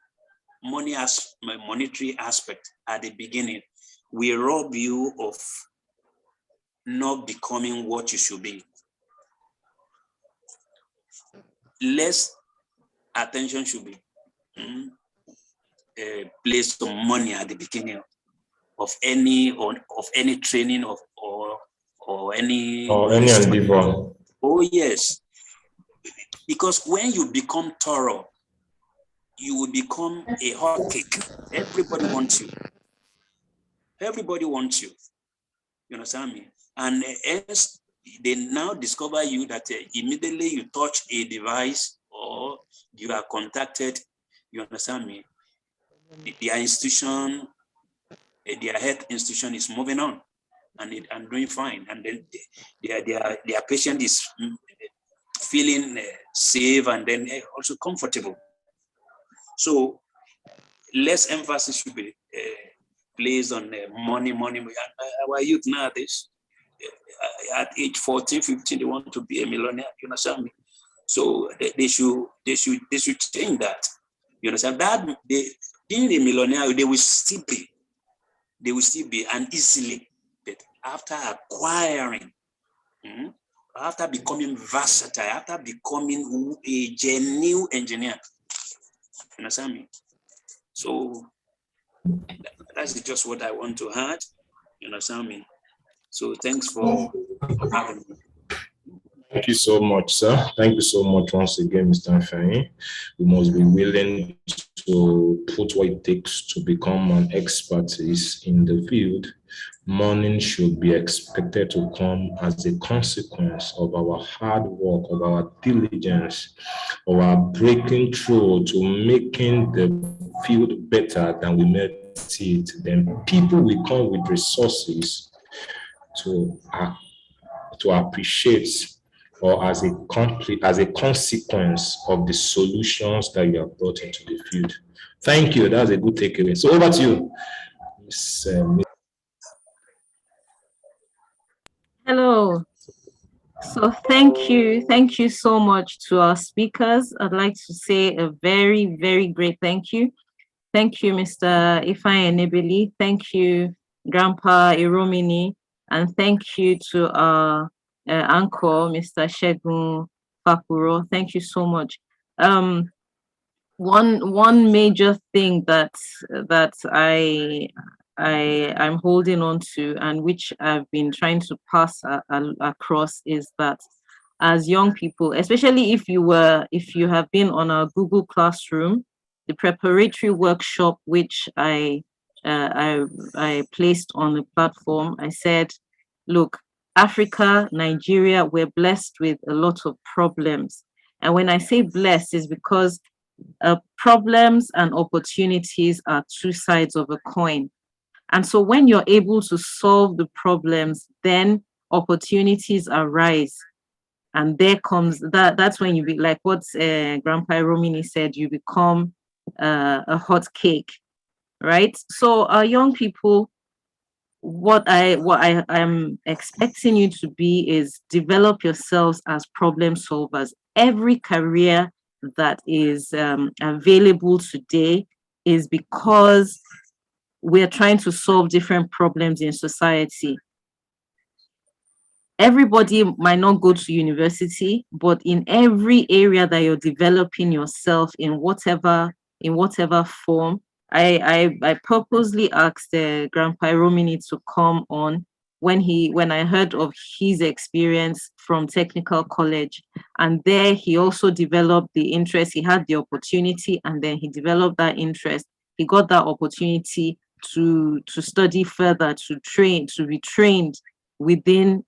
as monetary aspect at the beginning will rob you of not becoming what you should be. Less attention should be placed on money at the beginning of any training or any endeavor. Oh yes, because when you become thorough, you will become a hot cake. Everybody wants you. Everybody wants you. You understand me? And hence, they now discover you that immediately you touch a device or you are contacted. You understand me? Their institution, their health institution is moving on and doing fine, and then their patient is feeling safe and then also comfortable. So less emphasis should be placed on money. Our youth nowadays, at age 14, 15, they want to be a millionaire. You understand me? So they should change that. You understand that being a millionaire, they will still be and easily, but after acquiring, after becoming versatile, after becoming a genuine engineer. You understand me? So that's just what I want to add. You understand me? So thanks for having me. Thank you so much, sir. Thank you so much once again, Mr. Ifeanyi. We must be willing to put what it takes to become an expertise in the field. Money should be expected to come as a consequence of our hard work, of our diligence, of our breaking through to making the field better than we made it. Then people will come with resources to appreciate, or as a consequence of the solutions that you have brought into the field. Thank you. That's a good takeaway. So over to you, Ms. Hello. So thank you so much to our speakers. I'd like to say a very, very great thank you. Thank you, Mr. Ifeanyi Enebeli. Thank you, Grandpa Iromini, and thank you to our uncle, Mr. Segun Fapuro. Thank you so much. One major thing that I'm holding on to, and which I've been trying to pass across, is that as young people, especially if you have been on our Google Classroom, the preparatory workshop which I placed on the platform, I said, look, Africa, Nigeria, we're blessed with a lot of problems. And when I say blessed, is because problems and opportunities are two sides of a coin. And so when you're able to solve the problems, then opportunities arise. And there comes that's when you be like what Grandpa Iromini said, you become a hot cake, right? So young people, what I am expecting you to be is develop yourselves as problem solvers. Every career that is available today is because we're trying to solve different problems in society. Everybody might not go to university, but in every area that you're developing yourself in whatever form, I purposely asked Grandpa Iromini to come on when I heard of his experience from technical college, and there he also developed the interest. He had the opportunity, and then he developed that interest. He got that opportunity to study further, to be trained within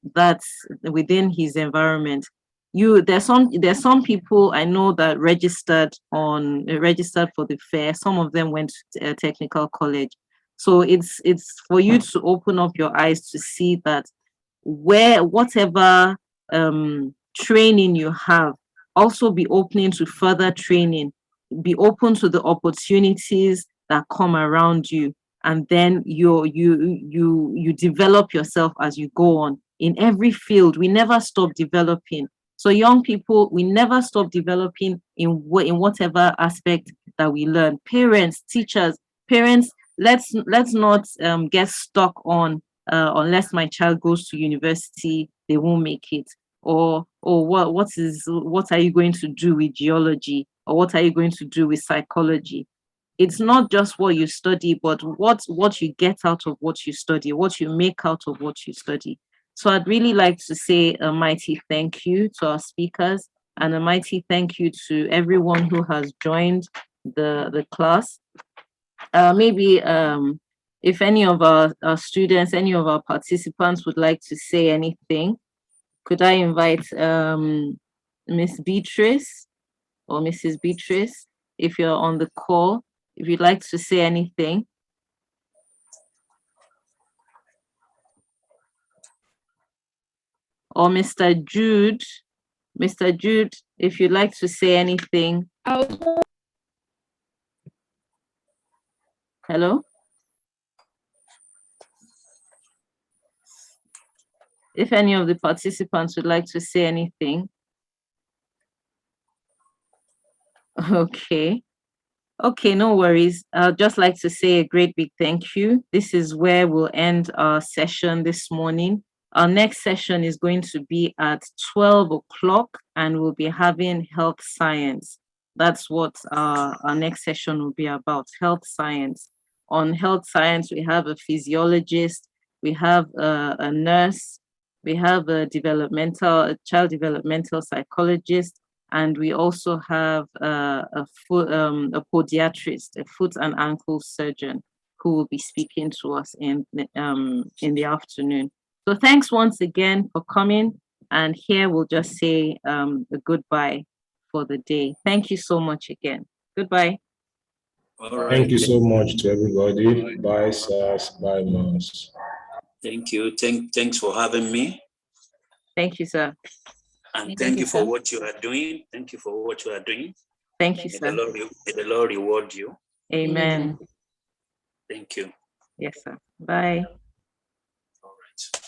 his environment. There's some people I know that registered for the fair. Some of them went to a technical college. So it's for you to open up your eyes to see that whatever training you have, also be opening to further training, be open to the opportunities that come around you. and then you develop yourself as you go on. In every field, we never stop developing. So young people, we never stop developing in whatever aspect that we learn. Parents, teachers, let's not get stuck on unless my child goes to university, they won't make it. Or what are you going to do with geology? Or what are you going to do with psychology? It's not just what you study, but what you get out of what you study, what you make out of what you study. So I'd really like to say a mighty thank you to our speakers, and a mighty thank you to everyone who has joined the class. Maybe if any of our students, any of our participants would like to say anything, could I invite Miss Beatrice or Mrs. Beatrice, if you're on the call, if you'd like to say anything. Or Mr. Jude, if you'd like to say anything. Hello? If any of the participants would like to say anything. Okay, no worries. I'd just like to say a great big thank you. This is where we'll end our session this morning. Our next session is going to be at 12 o'clock, and we'll be having health science. That's what our next session will be about, health science. On health science, we have a physiologist, we have a nurse, we have a child developmental psychologist, and we also have a podiatrist, a foot and ankle surgeon, who will be speaking to us in the afternoon. So thanks once again for coming, and here we'll just say a goodbye for the day. Thank you so much again. Goodbye. All right. Thank you so much to everybody. Bye, Sas. Bye, Mas. Thank you. Thanks for having me. Thank you, sir. And thank you for what you are doing. Thank you for what you are doing. Thank you, sir. May the Lord reward you. Amen. Thank you. Yes, sir. Bye. All right.